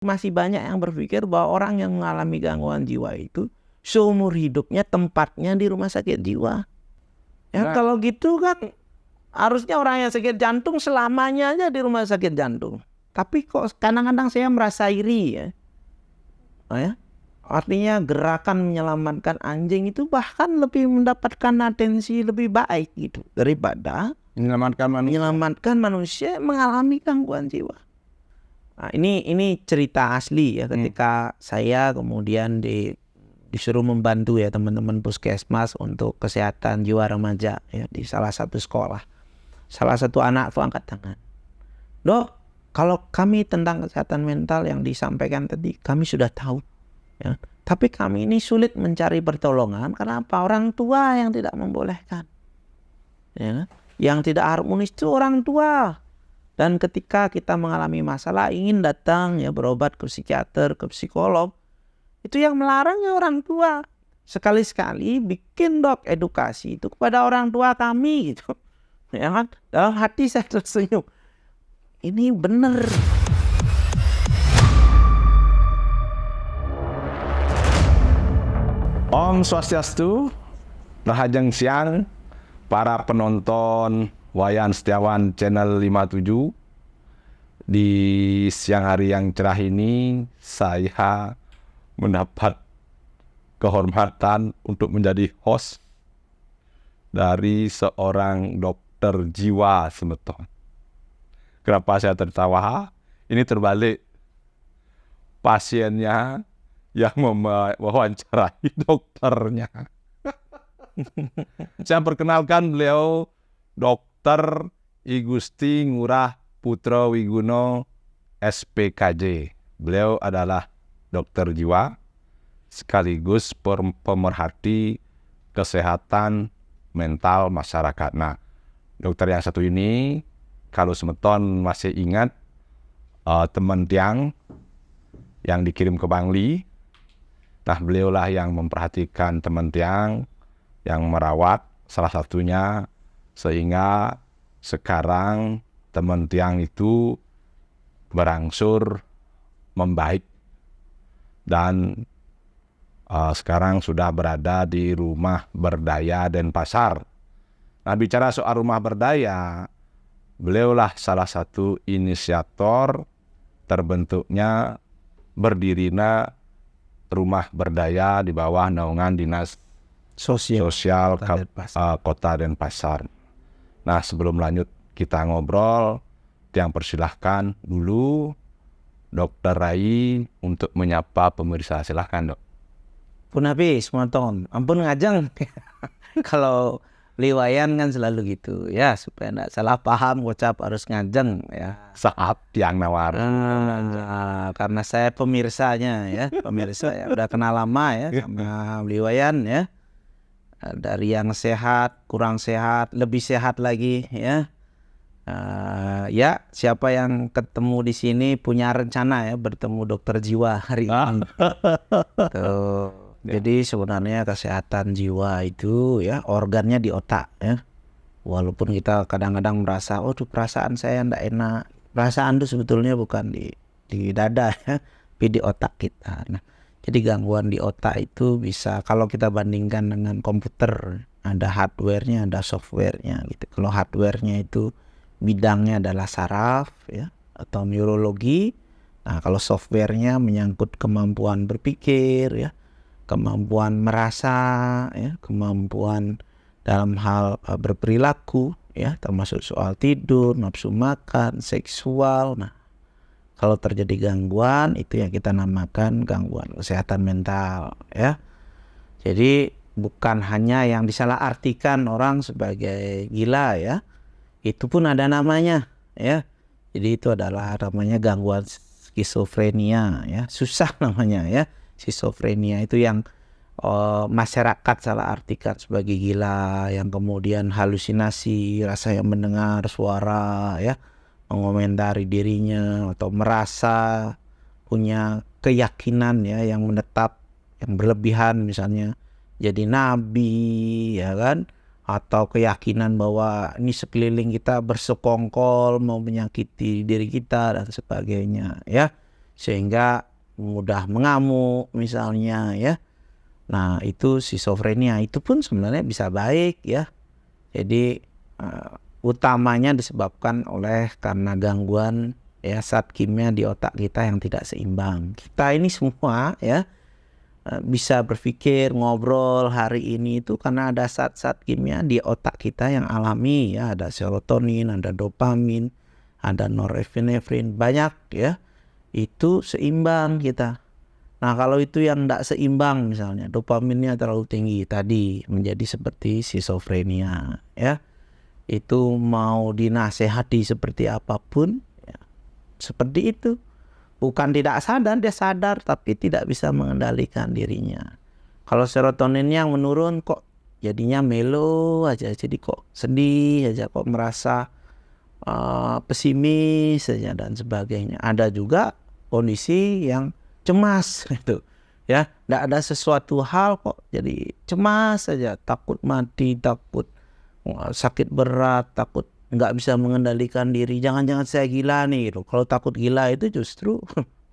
Masih banyak yang berpikir bahwa orang yang mengalami gangguan jiwa itu seumur hidupnya tempatnya di rumah sakit jiwa. Ya Nah. kalau gitu kan harusnya orang yang sakit jantung selamanya aja di rumah sakit jantung. Tapi kok kadang-kadang saya merasa iri ya. Artinya gerakan menyelamatkan anjing itu bahkan lebih mendapatkan atensi lebih baik gitu daripada menyelamatkan manusia yang mengalami gangguan jiwa. Nah, ini cerita asli ya ketika saya kemudian disuruh membantu ya teman-teman puskesmas untuk kesehatan jiwa remaja ya di salah satu sekolah. Salah satu anak tuh angkat tangan. Dok, kalau kami tentang kesehatan mental yang disampaikan tadi kami sudah tahu. Ya. Tapi kami ini sulit mencari pertolongan karena apa? Orang tua yang tidak membolehkan. Ya. Yang tidak harmonis itu orang tua. Dan ketika kita mengalami masalah ingin datang ya berobat ke psikiater, ke psikolog, itu yang melarang ya orang tua. Sekali-sekali bikin dok edukasi itu kepada orang tua kami gitu. Ya kan? Dalam hati saya tersenyum. Ini benar. Om Swastiastu, Rahajeng Siang, para penonton Wayan Setiawan Channel 57. Di siang hari yang cerah ini, saya mendapat kehormatan untuk menjadi host dari seorang dokter jiwa semeton. Kenapa saya tertawa? Ini terbalik. Pasiennya yang mewawancarai dokternya. Saya perkenalkan beliau Dr. I Gusti Ngurah Putra Wiguno SPKJ. Beliau adalah dokter jiwa sekaligus pemerhati kesehatan mental masyarakat. Nah, dokter yang satu ini kalau semeton masih ingat teman tiang yang dikirim ke Bangli. Nah, beliaulah yang memperhatikan teman tiang, yang merawat salah satunya, sehingga sekarang teman tiang itu berangsur membaik dan sekarang sudah berada di rumah berdaya Denpasar. Nah, bicara soal rumah berdaya, beliaulah salah satu inisiator terbentuknya berdirinya rumah berdaya di bawah naungan Dinas Sosial Kota Denpasar. Nah, sebelum lanjut kita ngobrol, yang persilahkan dulu Dokter Rai untuk menyapa pemirsa. Silahkan, Dok. Pun habis, montong. Ampun ngajeng. Kalau liwayan kan selalu gitu ya, supaya tidak salah paham ucap harus ngajeng ya. Saat yang nawar. Karena saya pemirsanya ya, pemirsa ya udah kenal lama ya sama liwayan ya. Dari yang sehat, kurang sehat, lebih sehat lagi ya. Ya, siapa yang ketemu di sini punya rencana ya bertemu dokter jiwa hari ini. Tuh. Jadi sebenarnya kesehatan jiwa itu ya organnya di otak ya. Walaupun kita kadang-kadang merasa, oh tuh perasaan saya ndak enak. Perasaan itu sebetulnya bukan di dada ya, tapi di otak kita. Nah, jadi gangguan di otak itu bisa kalau kita bandingkan dengan komputer, ada hardware-nya, ada software-nya gitu. Kalau hardware-nya itu bidangnya adalah saraf ya atau neurologi. Nah, kalau software-nya menyangkut kemampuan berpikir ya, kemampuan merasa ya, kemampuan dalam hal berperilaku ya, termasuk soal tidur, nafsu makan, seksual. Nah, kalau terjadi gangguan itu yang kita namakan gangguan kesehatan mental ya. Jadi bukan hanya yang disalahartikan orang sebagai gila ya. Itu pun ada namanya ya. Jadi itu adalah namanya gangguan skizofrenia ya. Susah namanya ya. Skizofrenia itu yang masyarakat salah artikan sebagai gila, yang kemudian halusinasi, rasa yang mendengar suara ya, mengomentari dirinya atau merasa punya keyakinan ya yang menetap, yang berlebihan, misalnya jadi nabi ya kan, atau keyakinan bahwa ini sekeliling kita bersekongkol mau menyakiti diri kita dan sebagainya ya. sehingga mudah mengamuk misalnya ya. Nah itu schizophrenia itu pun sebenarnya bisa baik ya. Jadi utamanya disebabkan oleh karena gangguan ya zat kimia di otak kita yang tidak seimbang. Kita ini semua ya bisa berpikir, ngobrol hari ini itu karena ada zat-zat kimia di otak kita yang alami ya. Ada serotonin, ada dopamin, ada norepinefrin, banyak ya. Itu seimbang kita. Nah kalau itu yang tidak seimbang misalnya dopaminnya terlalu tinggi tadi menjadi seperti schizophrenia ya. Itu mau dinasehati seperti apapun ya, seperti itu. Bukan tidak sadar, dia sadar tapi tidak bisa mengendalikan dirinya. Kalau serotoninnya yang menurun kok jadinya melo aja, jadi kok sedih aja, kok merasa pesimis saja dan sebagainya. Ada juga kondisi yang cemas gitu ya, tidak ada sesuatu hal kok jadi cemas saja, takut mati, takut sakit berat, takut nggak bisa mengendalikan diri, jangan-jangan saya gila nih gitu. Kalau takut gila itu justru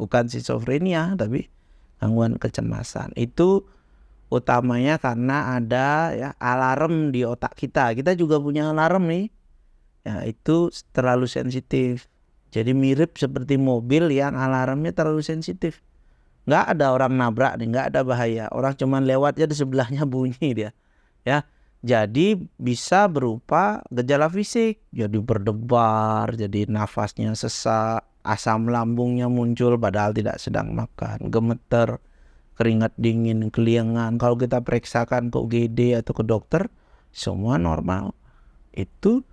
bukan schizophrenia tapi gangguan kecemasan. Itu utamanya karena ada ya alarm di otak kita. Kita juga punya alarm nih ya, itu terlalu sensitif. Jadi mirip seperti mobil yang alarmnya terlalu sensitif. Nggak ada orang nabrak nih, nggak ada bahaya. Orang cuman lewat aja di sebelahnya bunyi dia. Ya, jadi bisa berupa gejala fisik. Jadi berdebar, jadi nafasnya sesak, asam lambungnya muncul padahal tidak sedang makan, gemeter, keringat dingin, keliengan. Kalau kita periksakan ke UGD atau ke dokter, semua normal. Itu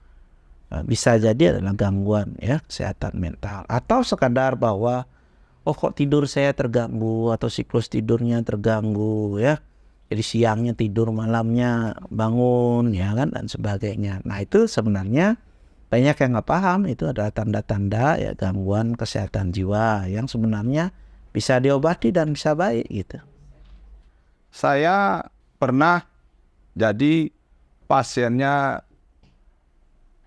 bisa jadi adalah gangguan ya kesehatan mental. Atau sekadar bahwa oh kok tidur saya terganggu atau siklus tidurnya terganggu ya. Jadi siangnya tidur, malamnya bangun ya kan dan sebagainya. Nah itu sebenarnya banyak yang nggak paham itu adalah tanda-tanda ya gangguan kesehatan jiwa yang sebenarnya bisa diobati dan bisa baik gitu. Saya pernah jadi pasiennya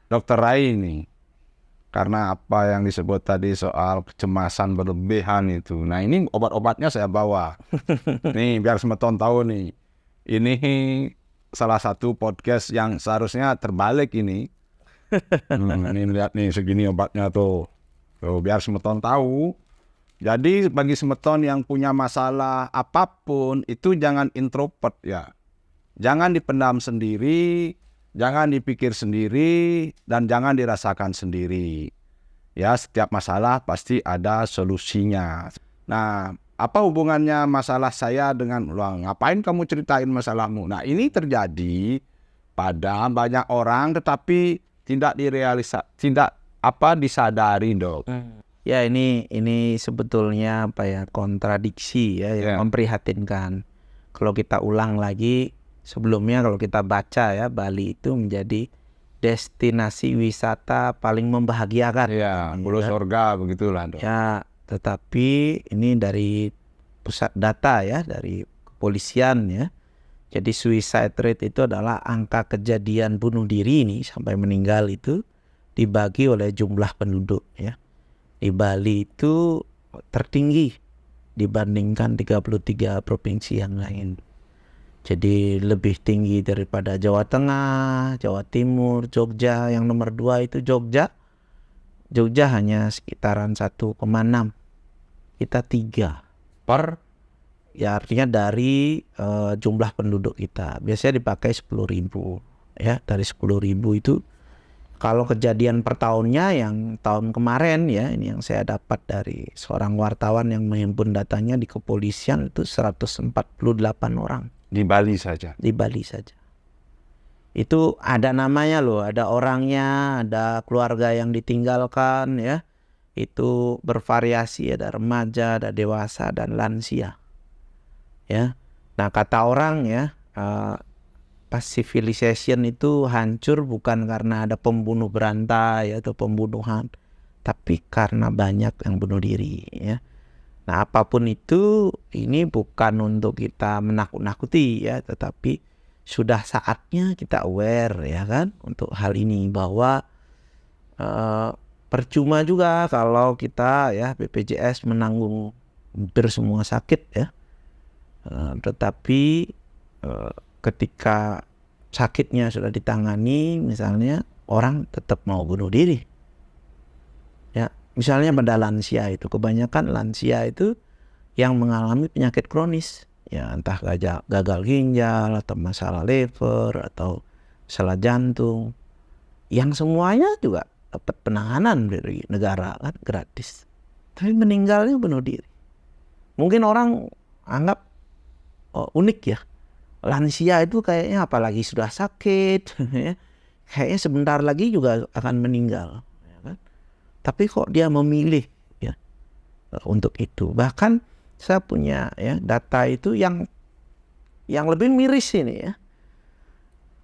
Dokter Rai ini. Karena apa yang disebut tadi soal kecemasan berlebihan itu. Nah ini obat-obatnya saya bawa. Nih biar semeton tahu nih. Ini salah satu podcast yang seharusnya terbalik ini. Ini lihat nih segini obatnya tuh. Tuh biar semeton tahu. Jadi bagi semeton yang punya masalah apapun itu jangan introvert ya. Jangan dipendam sendiri. Jangan dipikir sendiri dan jangan dirasakan sendiri. Ya, setiap masalah pasti ada solusinya. Nah, apa hubungannya masalah saya dengan ngapain kamu ceritain masalahmu? Nah, ini terjadi pada banyak orang tetapi tidak disadari, Dok. Ya, ini sebetulnya apa ya kontradiksi ya yang memprihatinkan. Kalau kita ulang lagi sebelumnya kalau kita baca ya Bali itu menjadi destinasi wisata paling membahagiakan. Ya, pulau surga begitulah, Dok. Ya, tetapi ini dari pusat data ya dari kepolisian ya. Jadi suicide rate itu adalah angka kejadian bunuh diri ini sampai meninggal itu dibagi oleh jumlah penduduk ya. Di Bali itu tertinggi dibandingkan 33 provinsi yang lain. Jadi lebih tinggi daripada Jawa Tengah, Jawa Timur, Jogja. Yang nomor 2 itu Jogja. Jogja hanya sekitaran 1,6. Kita 3 per ya artinya dari jumlah penduduk kita. Biasanya dipakai 10.000 ya. Dari 10.000 itu kalau kejadian per tahunnya yang tahun kemarin ya, ini yang saya dapat dari seorang wartawan yang menghimpun datanya di kepolisian itu 148 orang. Di Bali saja. Di Bali saja. Itu ada namanya loh, ada orangnya, ada keluarga yang ditinggalkan ya. Itu bervariasi, ada remaja, ada dewasa dan lansia. Ya. Nah, kata orang ya, pas civilization itu hancur bukan karena ada pembunuh berantai atau pembunuhan, tapi karena banyak yang bunuh diri ya. Nah, apapun itu, ini bukan untuk kita menakut-nakuti ya, tetapi sudah saatnya kita aware ya kan untuk hal ini bahwa percuma juga kalau kita ya BPJS menanggung hampir semua sakit ya. Tetapi ketika sakitnya sudah ditangani, misalnya orang tetap mau bunuh diri. Ya, misalnya pada lansia itu, kebanyakan lansia itu yang mengalami penyakit kronis, ya entah gagal ginjal atau masalah liver atau masalah jantung, yang semuanya juga dapat penanganan dari negara kan gratis. Tapi meninggalnya bunuh diri. Mungkin orang anggap unik ya. Lansia itu kayaknya apalagi sudah sakit, ya, kayaknya sebentar lagi juga akan meninggal. Ya kan? Tapi kok dia memilih ya untuk itu. Bahkan saya punya ya data itu yang lebih miris ini ya.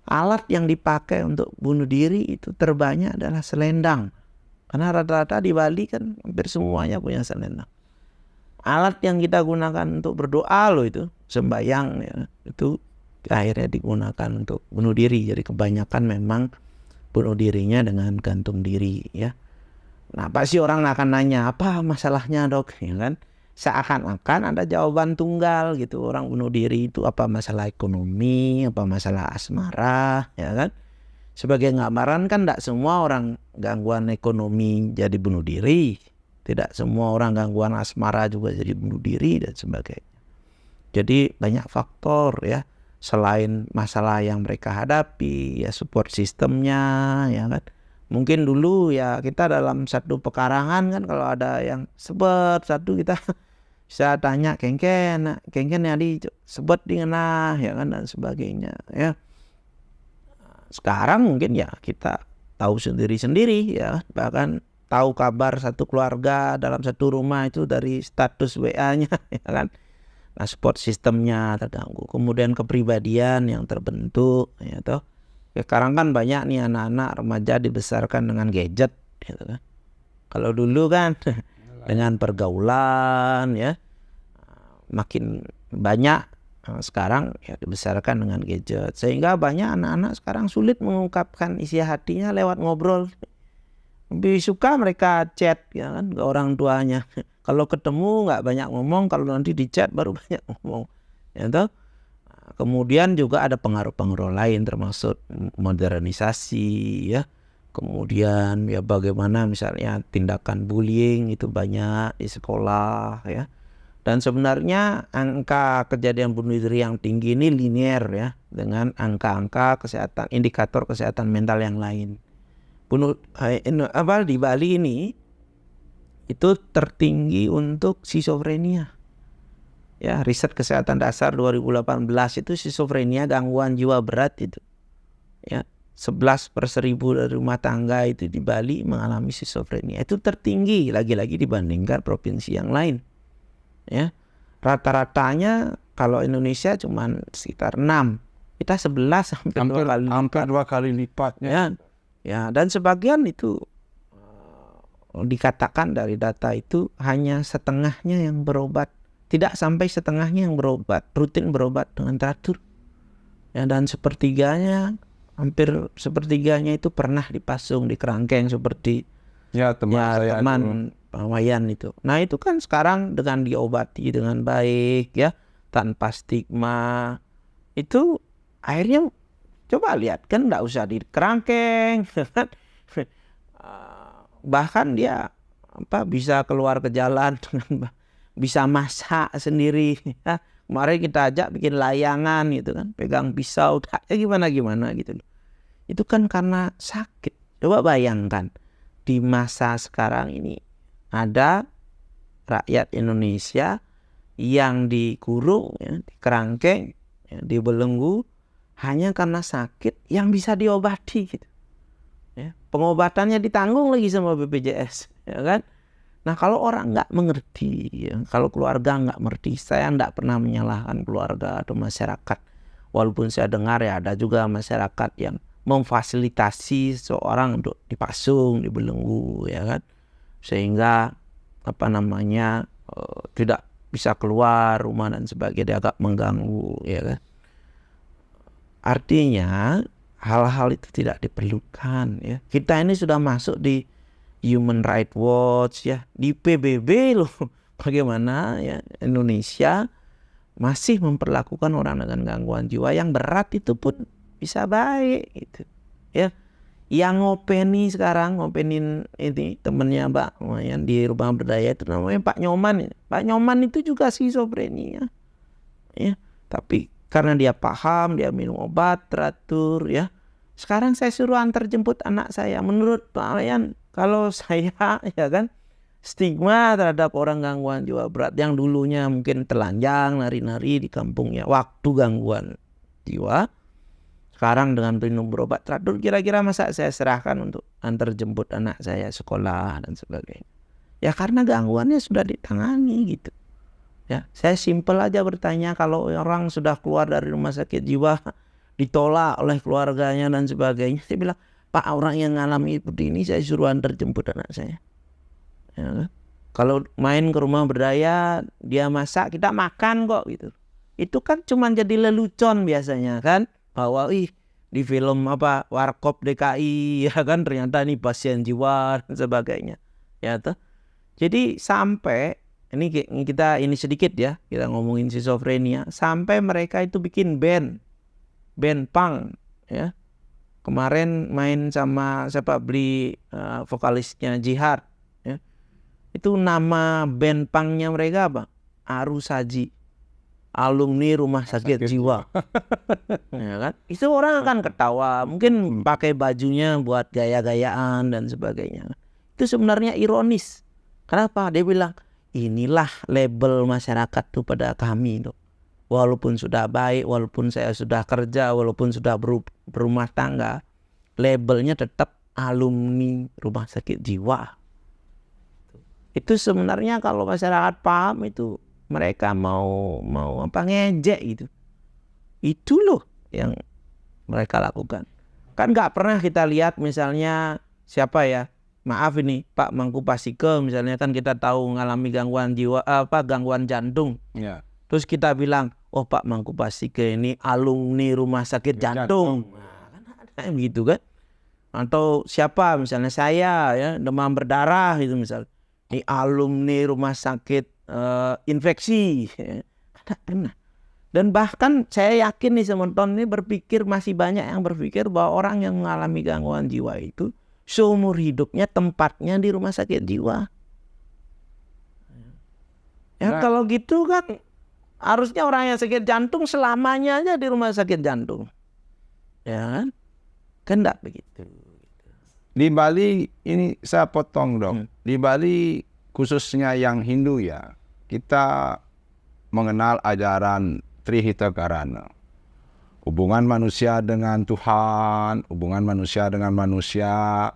Alat yang dipakai untuk bunuh diri itu terbanyak adalah selendang. Karena rata-rata di Bali kan hampir semuanya punya selendang. Alat yang kita gunakan untuk berdoa loh itu, sembahyang ya, itu akhirnya digunakan untuk bunuh diri. Jadi kebanyakan memang bunuh dirinya dengan gantung diri ya. Nah pasti orang akan nanya, apa masalahnya dok? Ya kan? Seakan-akan ada jawaban tunggal gitu. Orang bunuh diri itu apa masalah ekonomi, apa masalah asmara, ya kan? Sebagai gambaran kan tidak semua orang gangguan ekonomi jadi bunuh diri. Tidak semua orang gangguan asmara juga jadi bunuh diri dan sebagainya. Jadi banyak faktor ya. Selain masalah yang mereka hadapi, ya support sistemnya, ya kan. Mungkin dulu ya kita dalam satu pekarangan kan kalau ada yang sebet satu kita bisa tanya kengken ya di sebet di ngena ya kan dan sebagainya ya. Sekarang mungkin ya kita tahu sendiri-sendiri ya, bahkan tahu kabar satu keluarga dalam satu rumah itu dari status WA-nya ya kan. Nah, support sistemnya terganggu. Kemudian kepribadian yang terbentuk ya toh. Sekarang kan banyak nih anak-anak remaja dibesarkan dengan gadget gitu kan. Kalau dulu kan dengan pergaulan ya makin banyak. Sekarang ya dibesarkan dengan gadget. Sehingga banyak anak-anak sekarang sulit mengungkapkan isi hatinya lewat ngobrol. Lebih suka mereka chat ya kan ke orang tuanya. Kalau ketemu nggak banyak ngomong, kalau nanti di chat baru banyak ngomong. Ya toh? Kemudian juga ada pengaruh-pengaruh lain termasuk modernisasi ya. Kemudian ya bagaimana misalnya tindakan bullying itu banyak di sekolah ya. Dan sebenarnya angka kejadian bunuh diri yang tinggi ini linear ya dengan angka-angka kesehatan, indikator kesehatan mental yang lain. Di Bali ini itu tertinggi untuk skizofrenia. Ya, riset kesehatan dasar 2018 itu skizofrenia gangguan jiwa berat itu. Ya, 11/1000 dari rumah tangga itu di Bali mengalami skizofrenia. Itu tertinggi lagi-lagi dibandingkan provinsi yang lain. Ya. Rata-ratanya kalau Indonesia cuma sekitar 6. Kita 11 hampir 2 kali lipatnya. Ya. Ya, dan sebagian itu dikatakan dari data itu hanya setengahnya yang berobat. Tidak sampai setengahnya yang berobat, rutin berobat dengan teratur. Ya, dan hampir sepertiganya itu pernah dipasung di kerangkeng seperti teman Wayan itu. Nah itu kan sekarang dengan diobati dengan baik ya, tanpa stigma, itu akhirnya coba lihat kan nggak usah di kerangkeng, bahkan dia bisa keluar ke jalan dengan bisa masak sendiri ya. Kemarin kita ajak bikin layangan gitu kan, pegang pisau ya gimana gitu. Itu kan karena sakit. Coba bayangkan di masa sekarang ini ada rakyat Indonesia yang dikurung ya, di kerangkeng ya, dibelenggu hanya karena sakit yang bisa diobati gitu. Ya, pengobatannya ditanggung lagi sama BPJS ya kan. Nah kalau orang nggak mengerti, ya, kalau keluarga nggak mengerti, saya nggak pernah menyalahkan keluarga atau masyarakat. Walaupun saya dengar ya ada juga masyarakat yang memfasilitasi seorang untuk dipasung, dibelenggu, ya kan, sehingga tidak bisa keluar rumah dan sebagainya, agak mengganggu, ya kan. Artinya hal-hal itu tidak diperlukan, ya. Kita ini sudah masuk di Human Rights Watch ya, di PBB loh. Bagaimana ya Indonesia masih memperlakukan orang dengan gangguan jiwa yang berat itu pun bisa baik gitu. Ya. Yang ngopenin ini temennya Mbak lumayan di rumah berdaya itu namanya Pak Nyoman. Pak Nyoman itu juga skizofrenia. Ya, tapi karena dia paham, dia minum obat teratur ya. Sekarang saya suruh antar jemput anak saya. Menurut Pak Wayan, kalau saya ya kan stigma terhadap orang gangguan jiwa berat yang dulunya mungkin telanjang, nari-nari di kampungnya waktu gangguan jiwa, sekarang dengan minum berobat teratur, kira-kira masa saya serahkan untuk antar jemput anak saya sekolah dan sebagainya. Ya karena gangguannya sudah ditangani gitu. Ya, saya simpel aja bertanya, kalau orang sudah keluar dari rumah sakit jiwa ditolak oleh keluarganya dan sebagainya, saya bilang, Pak, orang yang ngalami seperti ini saya suruh antar jemput anak saya. Ya kan? Kalau main ke rumah berdaya, dia masak, kita makan kok gitu. Itu kan cuma jadi lelucon biasanya kan, bahwa di film apa Warkop DKI ya kan ternyata ini pasien jiwa dan sebagainya. Ya toh. Jadi sampai ini sedikit ya, kita ngomongin skizofrenia, sampai mereka itu bikin band punk ya. Kemarin main sama siapa beli vokalisnya Jihad ya. Itu nama band punknya mereka apa? Arusaji, alumni rumah sakit jiwa. Ya kan? Itu orang akan ketawa, mungkin pakai bajunya buat gaya-gayaan dan sebagainya. Itu sebenarnya ironis. Kenapa? Dia bilang, inilah label masyarakat tuh pada kami tuh. Walaupun sudah baik, walaupun saya sudah kerja, walaupun sudah berumah tangga, labelnya tetap alumni rumah sakit jiwa. Itu sebenarnya kalau masyarakat paham itu mereka mau apa ngejek gitu. Itu loh yang mereka lakukan. Kan nggak pernah kita lihat misalnya siapa ya, maaf ini Pak Mangku Pasike misalnya, kan kita tahu mengalami gangguan jiwa gangguan jantung. Ya. Terus kita bilang, oh Pak Mangku Pasike ini alumni rumah sakit jantung. Nah, kan ada begitu kan. Atau siapa misalnya saya ya demam berdarah gitu misalnya, ini alumni rumah sakit infeksi. Ada. Dan bahkan saya yakin nih teman-teman ini masih banyak yang berpikir bahwa orang yang mengalami gangguan jiwa itu seumur hidupnya tempatnya di rumah sakit jiwa. Ya kalau gitu kan harusnya orang yang sakit jantung selamanya aja di rumah sakit jantung. Ya kan? Kan enggak begitu. Di Bali ini saya potong dong. Di Bali khususnya yang Hindu ya, kita mengenal ajaran Trihita Karana. Hubungan manusia dengan Tuhan, hubungan manusia dengan manusia,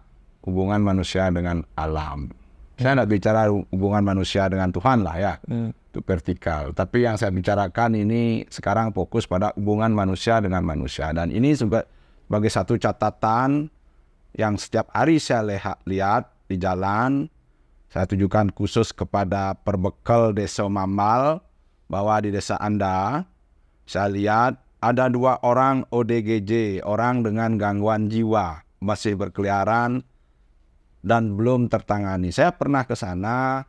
hubungan manusia dengan alam. Saya tidak bicara hubungan manusia dengan Tuhan lah ya, itu vertikal. Tapi yang saya bicarakan ini sekarang fokus pada hubungan manusia dengan manusia. Dan ini juga sebagai satu catatan yang setiap hari saya lihat di jalan. Saya tujukan khusus kepada perbekal desa Mamal, bahwa di desa Anda, saya lihat ada 2 orang ODGJ, orang dengan gangguan jiwa, masih berkeliaran dan belum tertangani. Saya pernah ke sana,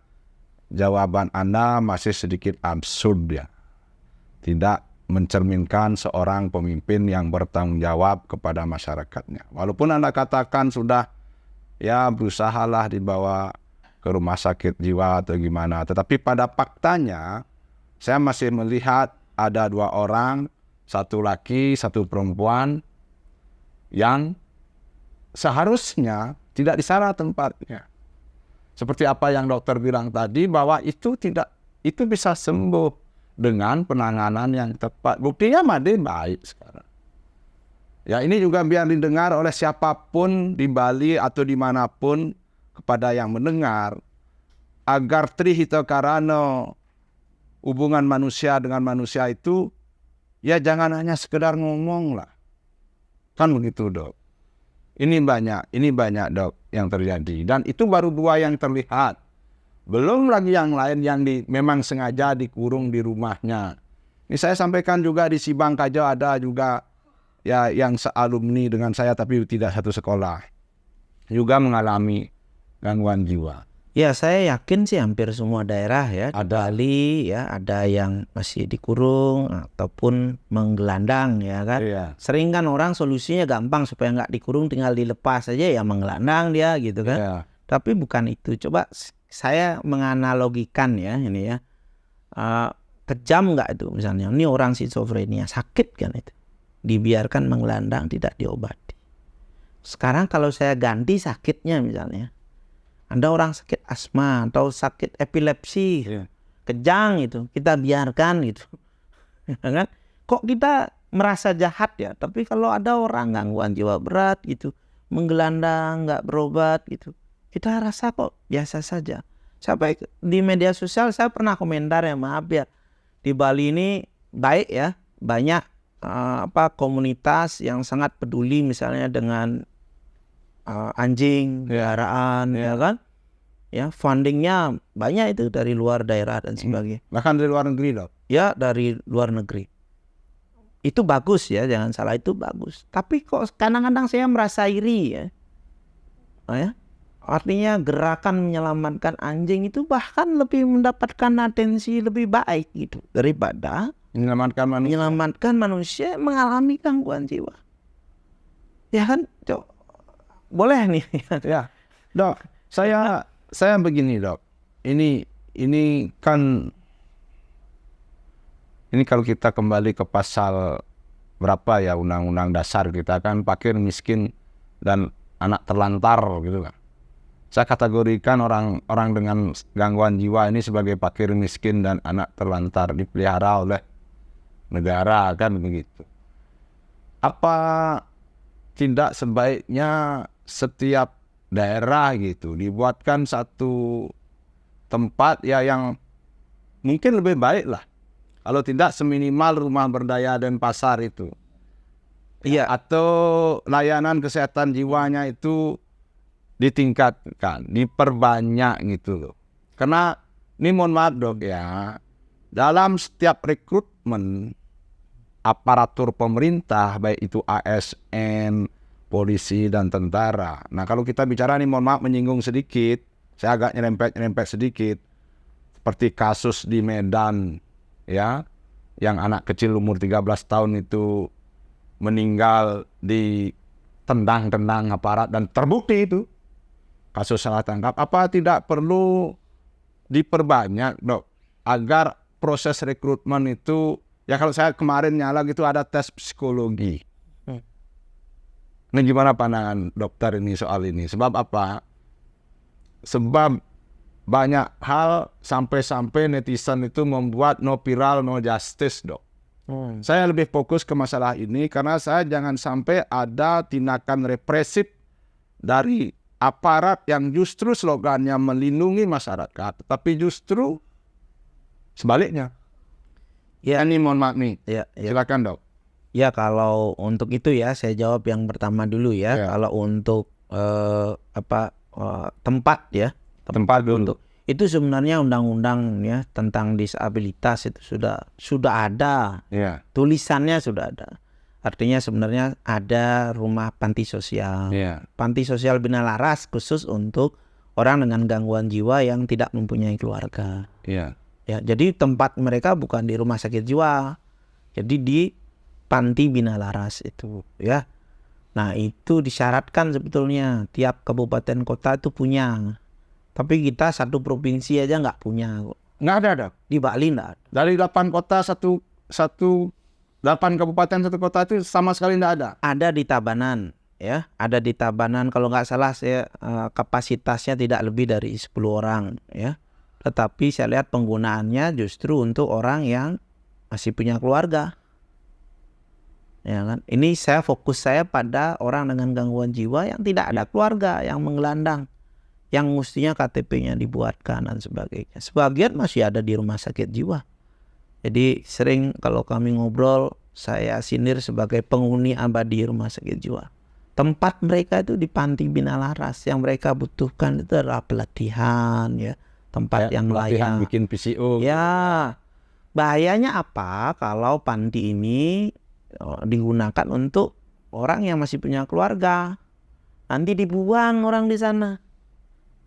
jawaban Anda masih sedikit absurd ya. Tidak mencerminkan seorang pemimpin yang bertanggung jawab kepada masyarakatnya. Walaupun Anda katakan sudah ya berusahalah dibawa ke rumah sakit jiwa atau gimana, tetapi pada faktanya saya masih melihat ada 2 orang, 1 laki, 1 perempuan yang seharusnya tidak di sana tempatnya. Seperti apa yang dokter bilang tadi, bahwa itu bisa sembuh dengan penanganan yang tepat. Buktinya Made baik sekarang. Ya ini juga biar didengar oleh siapapun di Bali atau dimanapun kepada yang mendengar, agar Trihita Karana, hubungan manusia dengan manusia itu ya jangan hanya sekedar ngomong lah. Kan begitu dok. Ini banyak dok yang terjadi. Dan itu baru 2 yang terlihat. Belum lagi yang lain yang memang sengaja dikurung di rumahnya. Ini saya sampaikan juga di Sibang Kajo ada juga ya yang sealumni dengan saya tapi tidak satu sekolah. Juga mengalami gangguan jiwa? Ya, saya yakin sih hampir semua daerah ya, di Ada. Bali ya, ada yang masih dikurung ataupun menggelandang ya kan. Iya. Sering kan orang solusinya gampang supaya nggak dikurung, tinggal dilepas aja ya menggelandang dia gitu kan. Iya. Tapi bukan itu. Coba saya menganalogikan ya ini ya. Kejam nggak itu misalnya, ini orang skizofrenia sakit kan itu, dibiarkan menggelandang tidak diobati. Sekarang kalau saya ganti sakitnya misalnya, ada orang sakit asma atau sakit epilepsi, Iya. kejang itu, kita biarkan gitu. Kan? Kok kita merasa jahat ya? Tapi kalau ada orang gangguan jiwa berat gitu, menggelandang, nggak berobat gitu, kita rasa kok biasa saja. Sampai di media sosial saya pernah komentar ya, maaf ya, di Bali ini baik ya, banyak komunitas yang sangat peduli misalnya dengan anjing, peliharaan, ya kan? Ya, fundingnya banyak itu dari luar daerah dan sebagainya. Bahkan dari luar negeri, Dok. Ya, dari luar negeri. Itu bagus ya, jangan salah, itu bagus. Tapi kok kadang-kadang saya merasa iri ya. Ya. Artinya gerakan menyelamatkan anjing itu bahkan lebih mendapatkan atensi lebih baik gitu daripada menyelamatkan manusia yang mengalami gangguan jiwa. Ya kan? Boleh nih. Ya, Dok, saya begini, Dok. Ini kan kalau kita kembali ke pasal berapa ya Undang-Undang Dasar kita kan fakir, miskin dan anak terlantar gitu kan. Saya kategorikan orang dengan gangguan jiwa ini sebagai fakir, miskin dan anak terlantar, dipelihara oleh negara kan begitu. Apa tidak sebaiknya setiap daerah gitu dibuatkan satu tempat ya yang mungkin lebih baik lah, kalau tidak seminimal rumah berdaya dan pasar itu, Iya. atau layanan kesehatan jiwanya itu ditingkatkan, diperbanyak gitu loh. Karena ini mohon maaf, Dok ya, dalam setiap rekrutmen aparatur pemerintah baik itu ASN, polisi dan tentara. Nah, kalau kita bicara nih, mohon maaf menyinggung sedikit, saya agak nyerempet sedikit, seperti kasus di Medan ya, yang anak kecil umur 13 tahun itu meninggal ditendang-tendang aparat dan terbukti itu kasus salah tangkap. Apa tidak perlu diperbanyak, Dok, agar proses rekrutmen itu ya, kalau saya kemarin nyala gitu ada tes psikologi. Ini gimana pandangan dokter ini soal ini? Sebab apa? Sebab banyak hal sampai-sampai netizen itu membuat no viral, no justice, Dok. Saya lebih fokus ke masalah ini karena saya jangan sampai ada tindakan represif dari aparat yang justru slogannya melindungi masyarakat, tapi justru sebaliknya. Ya, ini mohon maaf nih. Ya. Silakan, Dok. Ya, kalau untuk itu ya saya jawab yang pertama dulu ya. Ya. Kalau untuk tempat ya, Tempat dulu. itu sebenarnya undang-undang ya tentang disabilitas itu sudah ada, Ya. tulisannya sudah ada. Artinya sebenarnya ada rumah panti sosial, Ya. panti sosial Bina Laras khusus untuk orang dengan gangguan jiwa yang tidak mempunyai keluarga. Ya. Ya, jadi tempat mereka bukan di rumah sakit jiwa, jadi di panti Bina Laras itu ya. Nah, itu disyaratkan sebetulnya tiap kabupaten kota itu punya. Tapi kita satu provinsi aja nggak punya. Nggak ada, Dok. Di Bali nggak ada. Dari 8 kota 8 kabupaten 1 kota itu sama sekali nggak ada. Ada di Tabanan ya, ada di Tabanan kalau nggak salah saya kapasitasnya tidak lebih dari 10 orang ya. Tetapi saya lihat penggunaannya justru untuk orang yang masih punya keluarga. Ya kan? Ini fokus saya pada orang dengan gangguan jiwa yang tidak ada keluarga, yang menggelandang, yang mestinya KTP-nya dibuatkan dan sebagainya. Sebagian masih ada di rumah sakit jiwa. Jadi sering kalau kami ngobrol, saya sindir sebagai penghuni abadi rumah sakit jiwa. Tempat mereka itu di panti Bina Laras. Yang mereka butuhkan itu adalah pelatihan ya, tempat yang pelatihan layak. bikin PCO. Ya, bahayanya apa kalau panti ini digunakan untuk orang yang masih punya keluarga, nanti dibuang orang di sana.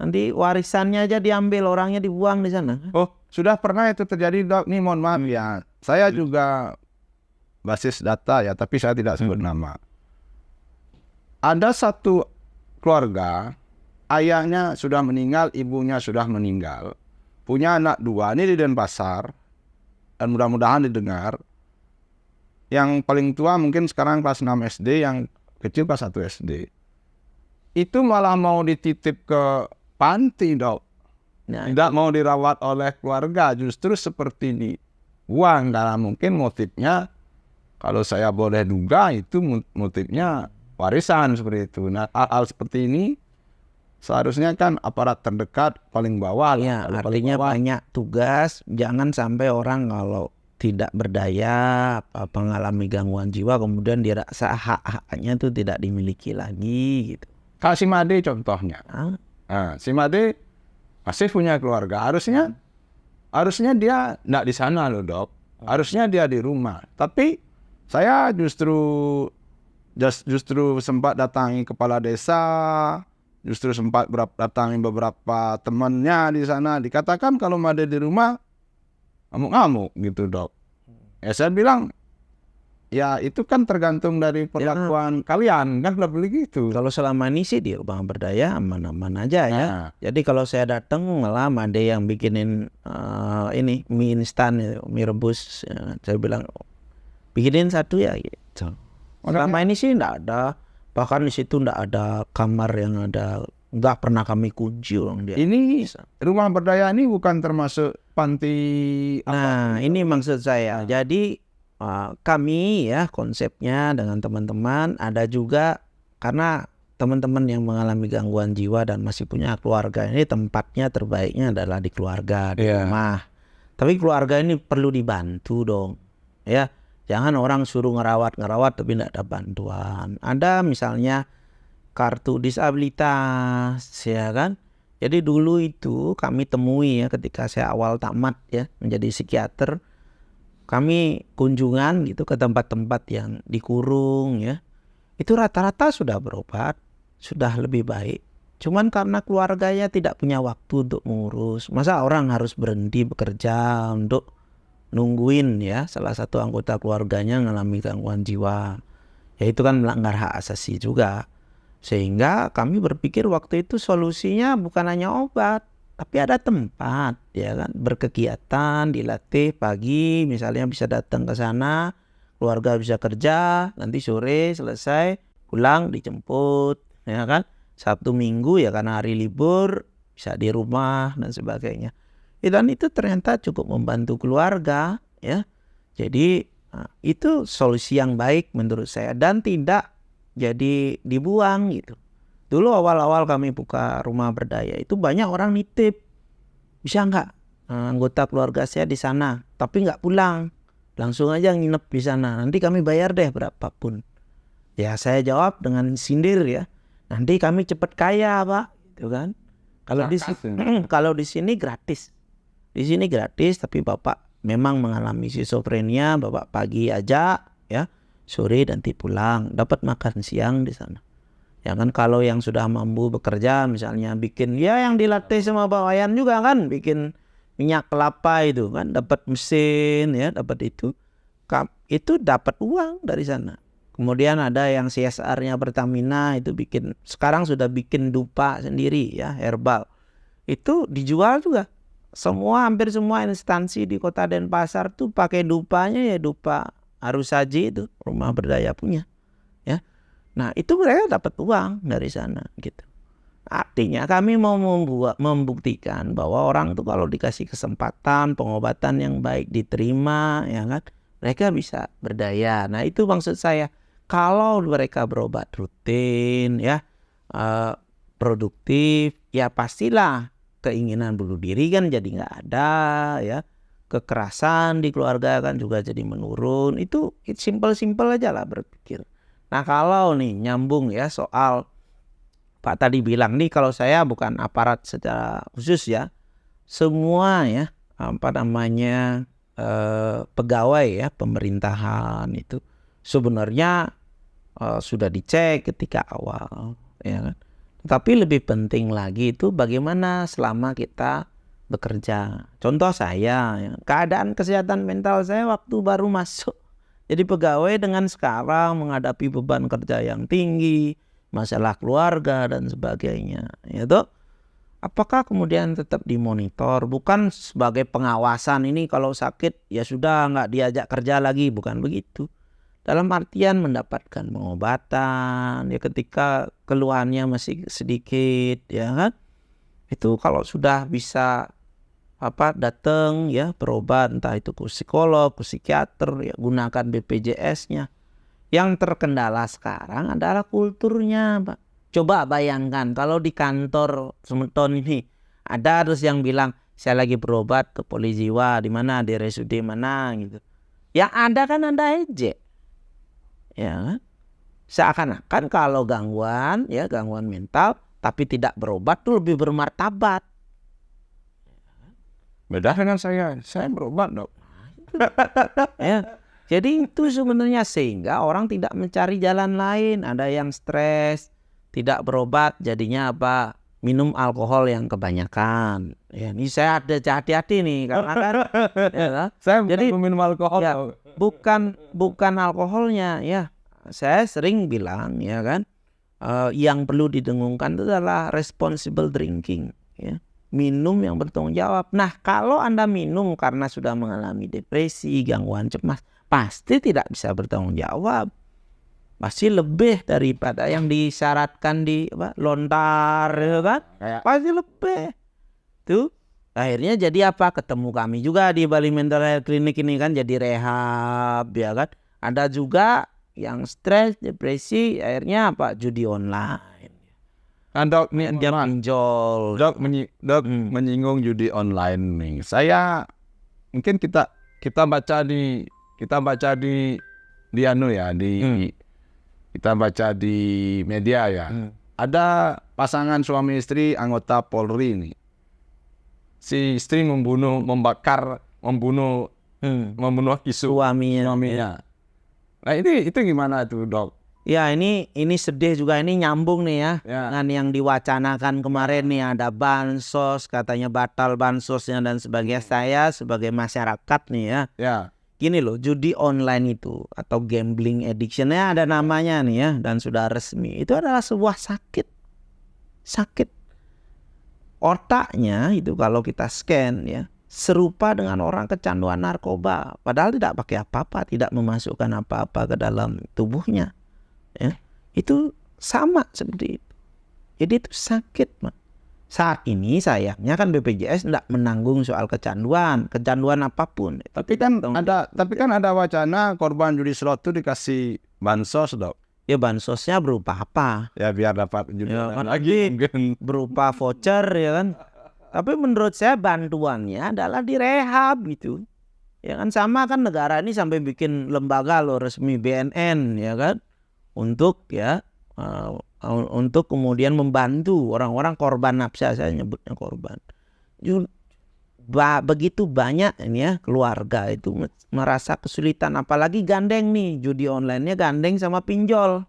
Nanti warisannya aja diambil, orangnya dibuang di sana. Oh, sudah pernah itu terjadi, Dok. Nih mohon maaf ya. Saya juga basis data ya, tapi saya tidak sebut nama. Ada satu keluarga, ayahnya sudah meninggal, ibunya sudah meninggal. Punya anak 2, ini di Denpasar. Dan mudah-mudahan didengar. Yang paling tua mungkin sekarang kelas 6 SD, yang kecil kelas 1 SD. Itu malah mau dititip ke panti, Dok. Nah, Tidak mau dirawat oleh keluarga, justru seperti ini. Uang, karena mungkin motifnya, kalau saya boleh duga, itu motifnya warisan seperti itu. Nah, hal-hal seperti ini seharusnya kan aparat terdekat paling bawah. ya, Kalau paling artinya bawah, banyak tugas. Jangan sampai orang kalau tidak berdaya, apa mengalami gangguan jiwa, kemudian dirasa hak-haknya itu tidak dimiliki lagi, gitu. Kak Simade contohnya. Nah, Simade masih punya keluarga. Harusnya dia tidak di sana loh, Dok. Harusnya dia di rumah. Tapi saya justru sempat datangi kepala desa, justru sempat datangi beberapa temannya di sana. Dikatakan kalau Made di rumah ngamuk-ngamuk gitu, Dok. Ya saya bilang, ya itu kan tergantung dari perlakuan kalian, kan nggak boleh gitu. Kalau selama ini sih di rumah berdaya aman-aman aja ya. Nah. Jadi kalau saya datang malah ada yang bikinin ini mie instan, mie rebus. Ya. Saya bilang bikinin satu ya gitu. Selama ini sih enggak ada. Bahkan di situ enggak ada kamar yang ada, enggak pernah kami kunci orang dia. Ini rumah berdaya ini bukan termasuk panti. Nah, ini maksud saya. Jadi kami ya konsepnya dengan teman-teman ada juga, karena teman-teman yang mengalami gangguan jiwa dan masih punya keluarga ini tempatnya terbaiknya adalah di keluarga, di rumah. Tapi keluarga ini perlu dibantu dong, ya. Jangan orang suruh ngerawat tapi tidak ada bantuan. Ada misalnya kartu disabilitas, ya kan. Jadi dulu itu kami temui ya ketika saya awal tamat ya menjadi psikiater. Kami kunjungan gitu ke tempat-tempat yang dikurung ya. Itu rata-rata sudah berobat, sudah lebih baik. Cuman karena keluarganya tidak punya waktu untuk mengurus. Masa orang harus berhenti bekerja untuk nungguin ya salah satu anggota keluarganya mengalami gangguan jiwa. Ya itu kan melanggar hak asasi juga. Sehingga kami berpikir waktu itu solusinya bukan hanya obat, tapi ada tempat ya kan, berkegiatan, dilatih pagi misalnya bisa datang ke sana, keluarga bisa kerja, nanti sore selesai pulang dijemput ya kan. Sabtu Minggu ya karena hari libur bisa di rumah dan sebagainya. Dan itu ternyata cukup membantu keluarga ya. Jadi itu solusi yang baik menurut saya dan tidak jadi dibuang gitu. Dulu awal-awal kami buka rumah berdaya itu banyak orang nitip, bisa nggak anggota keluarga saya di sana, tapi nggak pulang, langsung aja nginep di sana, nanti kami bayar deh berapapun. Ya saya jawab dengan sindir ya, nanti kami cepet kaya Pak, gitu kan. Kalau di sini gratis, tapi Bapak memang mengalami skizofrenia, Bapak pagi aja ya, sore nanti pulang, dapat makan siang di sana. Ya kan kalau yang sudah mampu bekerja misalnya bikin ya yang dilatih sama Pak Wayan juga kan bikin minyak kelapa itu kan dapat mesin ya dapat itu dapat uang dari sana. Kemudian ada yang CSR-nya Pertamina itu bikin sekarang sudah bikin dupa sendiri ya herbal. Itu dijual juga. Hampir semua instansi di Kota Denpasar tuh pakai dupanya ya dupa Arusaji itu rumah berdaya punya. Ya. Nah itu mereka dapat uang dari sana gitu. Artinya kami mau membuktikan bahwa orang tuh kalau dikasih kesempatan pengobatan yang baik diterima ya kan mereka bisa berdaya. Nah itu maksud saya kalau mereka berobat rutin ya produktif ya pastilah keinginan bunuh diri kan jadi nggak ada ya. Kekerasan di keluarga kan juga jadi menurun. Itu simple aja lah berpikir. Nah kalau nih nyambung ya soal Pak tadi bilang nih kalau saya bukan aparat secara khusus ya. Semua ya pegawai ya pemerintahan itu sebenarnya sudah dicek ketika awal ya kan. Tapi lebih penting lagi itu bagaimana selama kita bekerja. Contoh saya, ya, keadaan kesehatan mental saya waktu baru masuk jadi pegawai dengan sekarang menghadapi beban kerja yang tinggi, masalah keluarga dan sebagainya. Ya toh, apakah kemudian tetap dimonitor? Bukan sebagai pengawasan, ini kalau sakit ya sudah nggak diajak kerja lagi, bukan begitu. Dalam artian mendapatkan pengobatan, ya ketika keluhannya masih sedikit, ya kan? Itu kalau sudah bisa datang ya berobat, entah itu ke psikolog, ke psikiater, ya gunakan BPJS-nya. Yang terkendala sekarang adalah kulturnya, Pak. Coba bayangkan kalau di kantor Semeton ini ada terus yang bilang saya lagi berobat ke poli jiwa di mana, di RSUD mana gitu. Yang ada kan Anda ejek. Ya kan? Seakan-akan kalau gangguan mental tapi tidak berobat tuh lebih bermartabat. Beda dengan saya berobat dok. Ya. Jadi itu sebenarnya sehingga orang tidak mencari jalan lain. Ada yang stres, tidak berobat, jadinya apa? Minum alkohol yang kebanyakan. Ya, ini saya ada hati-hati nih karena kan ya, Saya jadi minum alkohol. ya, bukan alkoholnya ya. Saya sering bilang ya kan, yang perlu didengungkan itu adalah responsible drinking ya. Minum yang bertanggung jawab. Nah, kalau Anda minum karena sudah mengalami depresi, gangguan cemas, pasti tidak bisa bertanggung jawab. Pasti lebih daripada yang disyaratkan di lontar, ya kan? Pasti lebih. Tuh, akhirnya jadi apa? Ketemu kami juga di Bali Mental Health Clinic ini kan jadi rehab, ya kan? Ada juga yang stres, depresi, akhirnya apa? Judi online. Dok, nih Dia pinjol. Dok menyinggung judi online nih. Saya mungkin kita baca di anu ya, kita baca di media ya. Ada pasangan suami istri anggota Polri nih. Si istri membunuh suaminya. Nah, itu gimana tuh, Dok? Ya ini sedih juga, ini nyambung nih ya dengan yang diwacanakan kemarin nih, ada bansos, katanya batal bansosnya dan sebagainya. Saya sebagai masyarakat nih ya, gini loh, judi online itu atau gambling addictionnya ada namanya nih ya dan sudah resmi. Itu adalah sebuah sakit otaknya itu kalau kita scan ya serupa dengan orang kecanduan narkoba, padahal tidak pakai apa-apa, tidak memasukkan apa-apa ke dalam tubuhnya. Ya, itu sama seperti itu. Jadi itu sakit, Mas. Saat ini sayangnya kan BPJS tidak menanggung soal kecanduan apapun. Tapi kan ada wacana korban judi slot itu dikasih bansos, Dok. Ya bansosnya berupa apa? Ya biar dapat judi lagi mungkin berupa voucher ya kan. Tapi menurut saya bantuannya adalah direhab gitu. Ya kan, sama kan negara ini sampai bikin lembaga loh resmi BNN ya kan. Untuk untuk kemudian membantu orang-orang korban nafsa, saya nyebutnya korban. Begitu banyak ini ya keluarga itu merasa kesulitan, apalagi gandeng nih, judi online-nya gandeng sama pinjol.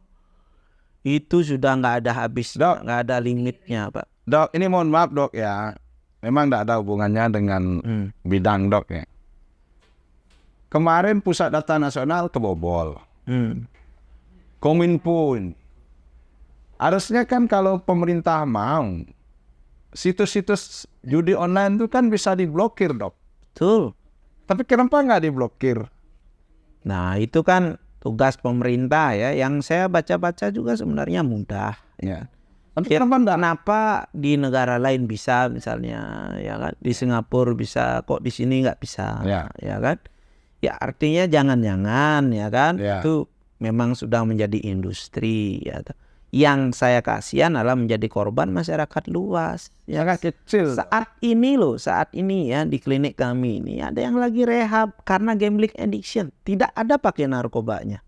Itu sudah nggak ada habis, nggak ada limitnya, Pak. Dok, ini mohon maaf Dok ya, memang nggak ada hubungannya dengan bidang Dok ya. Kemarin Pusat Data Nasional kebobol. Kominfo harusnya kan kalau pemerintah mau situs-situs judi online itu kan bisa diblokir, Dok. Betul. Tapi kenapa nggak diblokir? Nah itu kan tugas pemerintah ya. Yang saya baca-baca juga sebenarnya mudah ya. Kenapa di negara lain bisa misalnya ya kan, di Singapura bisa kok di sini nggak bisa ya kan? Ya artinya jangan-jangan ya kan itu memang sudah menjadi industri ya. Yang saya kasihan adalah menjadi korban masyarakat luas ya kan, kecil. Saat ini ya di klinik kami ini ada yang lagi rehab karena gambling addiction. Tidak ada pakai narkobanya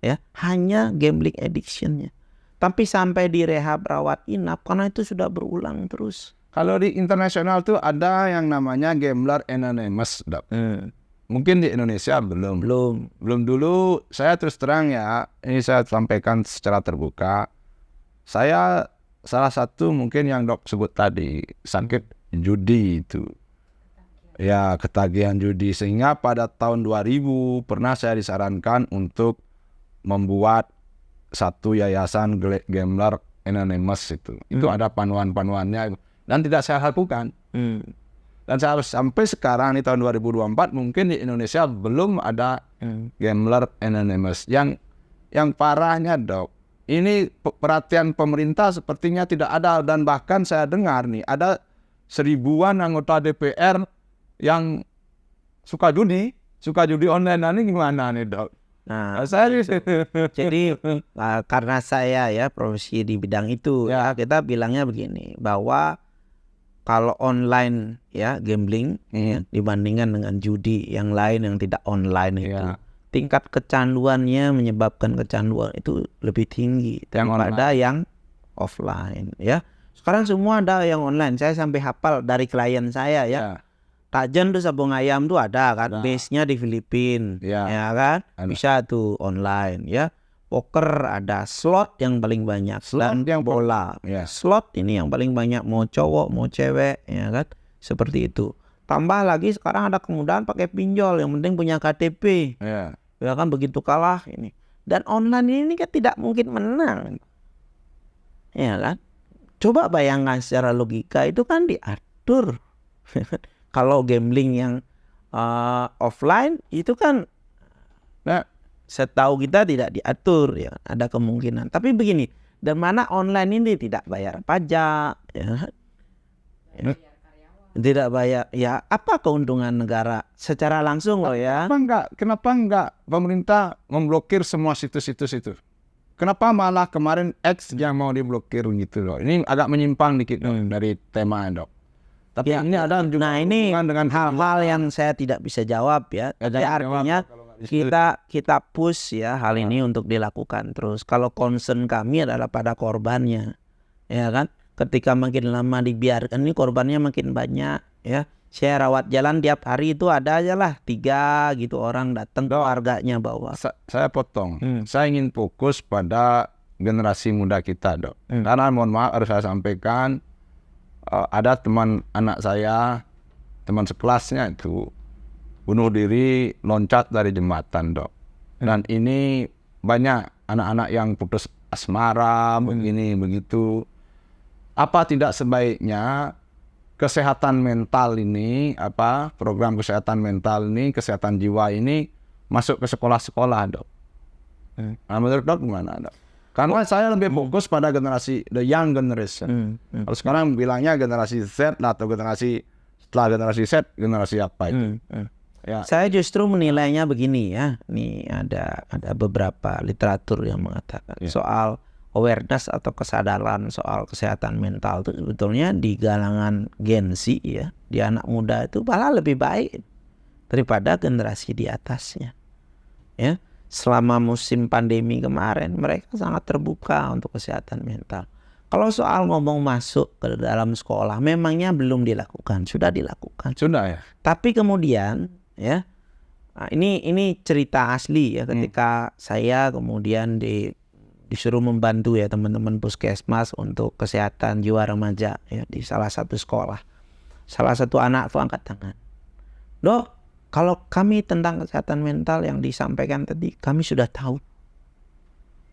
ya, hanya gambling addictionnya. Tapi sampai di rehab rawat inap karena itu sudah berulang terus. Kalau di internasional tuh ada yang namanya Gambler Anonymous, Dok. Mungkin di Indonesia belum dulu. Saya terus terang ya, ini saya sampaikan secara terbuka. Saya salah satu mungkin yang dok sebut tadi, sakit judi itu. Ya, ketagihan judi. Sehingga pada tahun 2000 pernah saya disarankan untuk membuat satu yayasan Gambler Anonymous itu. Itu ada panduan-panduannya dan tidak saya lakukan. Dan saya harus sampai sekarang di tahun 2024 mungkin di Indonesia belum ada Gambler Anonymous. Yang parahnya dok, ini perhatian pemerintah sepertinya tidak ada, dan bahkan saya dengar nih ada 1000-an anggota DPR yang suka judi online. Nah, ini gimana nih dok? Nah, Saya jadi karena saya ya profesi di bidang itu ya, kita bilangnya begini, bahwa kalau online ya gambling ya, dibandingkan dengan judi yang lain yang tidak online itu, tingkat kecanduannya, menyebabkan kecanduan itu lebih tinggi daripada yang offline ya. Sekarang semua ada yang online. Saya sampai hafal dari klien saya ya. Tajan tuh sabung ayam tuh ada kan, base-nya di Filipina, ya kan, bisa tuh online ya. Poker ada, slot yang paling banyak, dan yang bola. Slot ini yang paling banyak, mau cowok mau cewek, ya kan, seperti itu. Tambah lagi sekarang ada kemudahan pakai pinjol, yang penting punya KTP, ya kan, begitu kalah ini. Dan online ini kan tidak mungkin menang, ya kan. Coba bayangkan secara logika itu kan diatur. Kalau gambling yang offline itu kan setahu kita tidak diatur ya, ada kemungkinan. Tapi begini, dan mana online ini tidak bayar pajak ya. Tidak bayar ya, apa keuntungan negara secara langsung loh ya. Kenapa enggak pemerintah memblokir semua situs-situs itu? Kenapa malah kemarin X yang mau diblokir gitu loh? Ini agak menyimpang dikit dari tema dok. Tapi ya, ini ada juga ini dengan hal-hal yang saya tidak bisa jawab ya. Jadi artinya kita push ya hal ini untuk dilakukan terus. Kalau concern kami adalah pada korbannya, ya kan. Ketika makin lama dibiarkan ini korbannya makin banyak ya. Saya rawat jalan tiap hari itu ada aja lah 3 gitu orang datang, keluarganya bawa. Saya potong. Saya ingin fokus pada generasi muda kita dok. Karena mohon maaf harus saya sampaikan. Ada teman anak saya, teman sekelasnya itu bunuh diri loncat dari jembatan dok. Dan ini banyak anak-anak yang putus asmara begini begitu. Apa tidak sebaiknya kesehatan mental ini, program kesehatan mental ini, kesehatan jiwa ini masuk ke sekolah-sekolah dok? Nah, menurut dok gimana dok? Karena saya lebih fokus pada generasi the young generation. Kalau sekarang bilangnya generasi Z atau generasi setelah generasi Z, generasi apa itu? Ya. Saya justru menilainya begini ya. Nih ada beberapa literatur yang mengatakan soal awareness atau kesadaran soal kesehatan mental itu sebetulnya di kalangan Gen Z ya, di anak muda itu malah lebih baik daripada generasi di atasnya. Ya. Selama musim pandemi kemarin mereka sangat terbuka untuk kesehatan mental. Kalau soal ngomong masuk ke dalam sekolah memangnya belum dilakukan, sudah dilakukan. Sudah ya. Tapi kemudian ya, nah ini cerita asli ya, ketika saya kemudian disuruh membantu ya teman-teman puskesmas untuk kesehatan jiwa remaja ya di salah satu sekolah. Salah satu anak tuh angkat tangan. Dok, kalau kami tentang kesehatan mental yang disampaikan tadi, kami sudah tahu.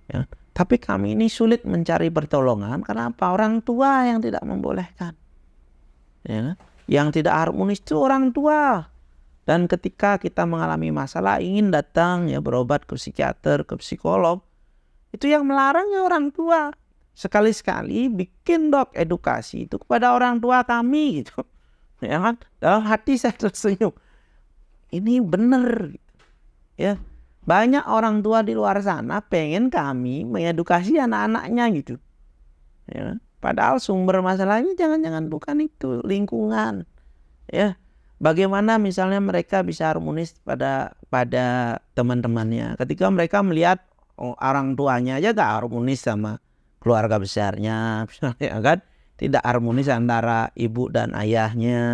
Ya. Tapi kami ini sulit mencari pertolongan karena apa? Orang tua yang tidak membolehkan. Ya. Yang tidak harmonis itu orang tua. Dan ketika kita mengalami masalah, ingin datang ya berobat ke psikiater, ke psikolog, itu yang melarang ya orang tua. Sekali-sekali bikin dok edukasi itu kepada orang tua kami gitu. Ya kan? Dalam hati saya tersenyum. Ini benar, ya. Banyak orang tua di luar sana pengen kami mengedukasi anak-anaknya gitu, ya. Padahal sumber masalahnya jangan-jangan bukan itu, lingkungan, ya. Bagaimana misalnya mereka bisa harmonis pada teman-temannya, ketika mereka melihat orang tuanya aja gak harmonis sama keluarga besarnya, misalnya kan, tidak harmonis antara ibu dan ayahnya,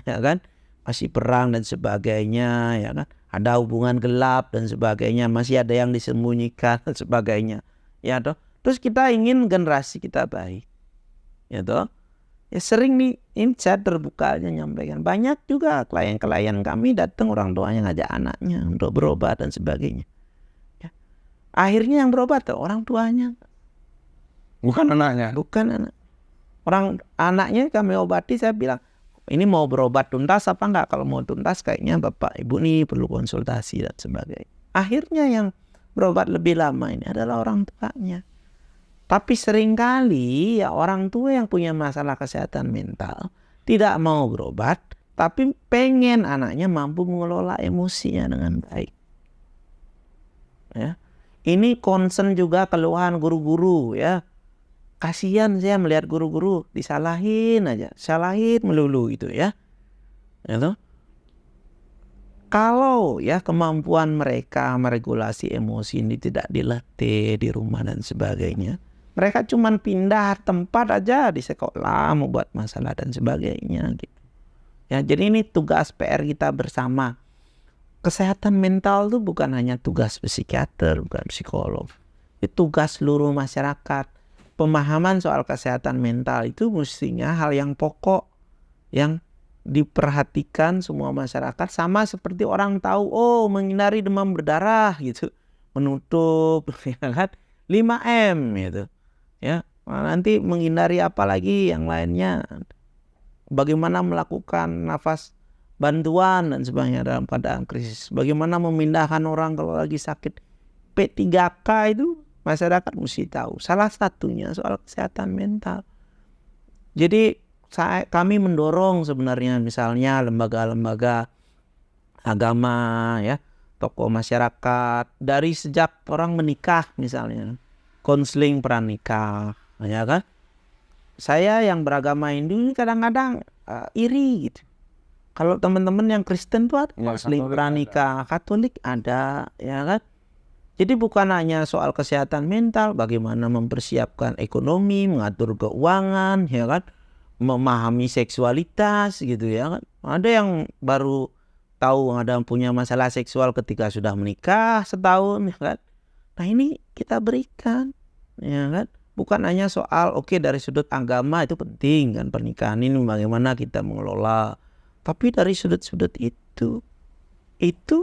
ya kan. Masih perang dan sebagainya ya kan, ada hubungan gelap dan sebagainya, masih ada yang disembunyikan dan sebagainya ya toh. Terus kita ingin generasi kita baik gitu. Ya sering nih, ini saya terbuka aja nyampaikan. Banyak juga klien-klien kami datang orang tuanya ngajak anaknya untuk berobat dan sebagainya. Ya. Akhirnya yang berobat tuh orang tuanya, Bukan anaknya. bukan anak. Orang anaknya kami obati, saya bilang, ini mau berobat tuntas apa enggak? Kalau mau tuntas kayaknya bapak ibu nih perlu konsultasi dan sebagainya. Akhirnya yang berobat lebih lama ini adalah orang tuanya. Tapi seringkali ya orang tua yang punya masalah kesehatan mental tidak mau berobat, tapi pengen anaknya mampu mengelola emosinya dengan baik. Ya. Ini concern juga keluhan guru-guru ya. Kasihan saya melihat guru-guru disalahin aja, salahin melulu gitu ya. Gitu. Kalau ya kemampuan mereka meregulasi emosi ini tidak dilatih di rumah dan sebagainya, mereka cuman pindah tempat aja di sekolah membuat masalah dan sebagainya gitu. Ya, jadi ini tugas PR kita bersama. Kesehatan mental itu bukan hanya tugas psikiater, bukan psikolog. Itu tugas seluruh masyarakat. Pemahaman soal kesehatan mental itu mestinya hal yang pokok yang diperhatikan semua masyarakat, sama seperti orang tahu menghindari demam berdarah gitu, menutup ya kan 5M gitu ya. Nanti menghindari apa lagi yang lainnya, bagaimana melakukan nafas bantuan dan sebagainya dalam keadaan krisis, bagaimana memindahkan orang kalau lagi sakit. P3K itu masyarakat mesti tahu, salah satunya soal kesehatan mental. Jadi kami mendorong sebenarnya misalnya lembaga-lembaga agama ya, tokoh masyarakat, dari sejak orang menikah misalnya, konseling pranikah ya kan. Saya yang beragama Hindu ini kadang-kadang iri gitu. Kalau teman-teman yang Kristen tuh ada konseling pranikah, Katolik ada ya kan. Jadi bukan hanya soal kesehatan mental, bagaimana mempersiapkan ekonomi, mengatur keuangan ya kan, memahami seksualitas gitu ya kan. Ada yang baru tahu ada yang punya masalah seksual ketika sudah menikah setahun ya kan. Nah ini kita berikan ya kan. Bukan hanya soal dari sudut agama itu penting kan, pernikahan ini bagaimana kita mengelola. Tapi dari sudut-sudut itu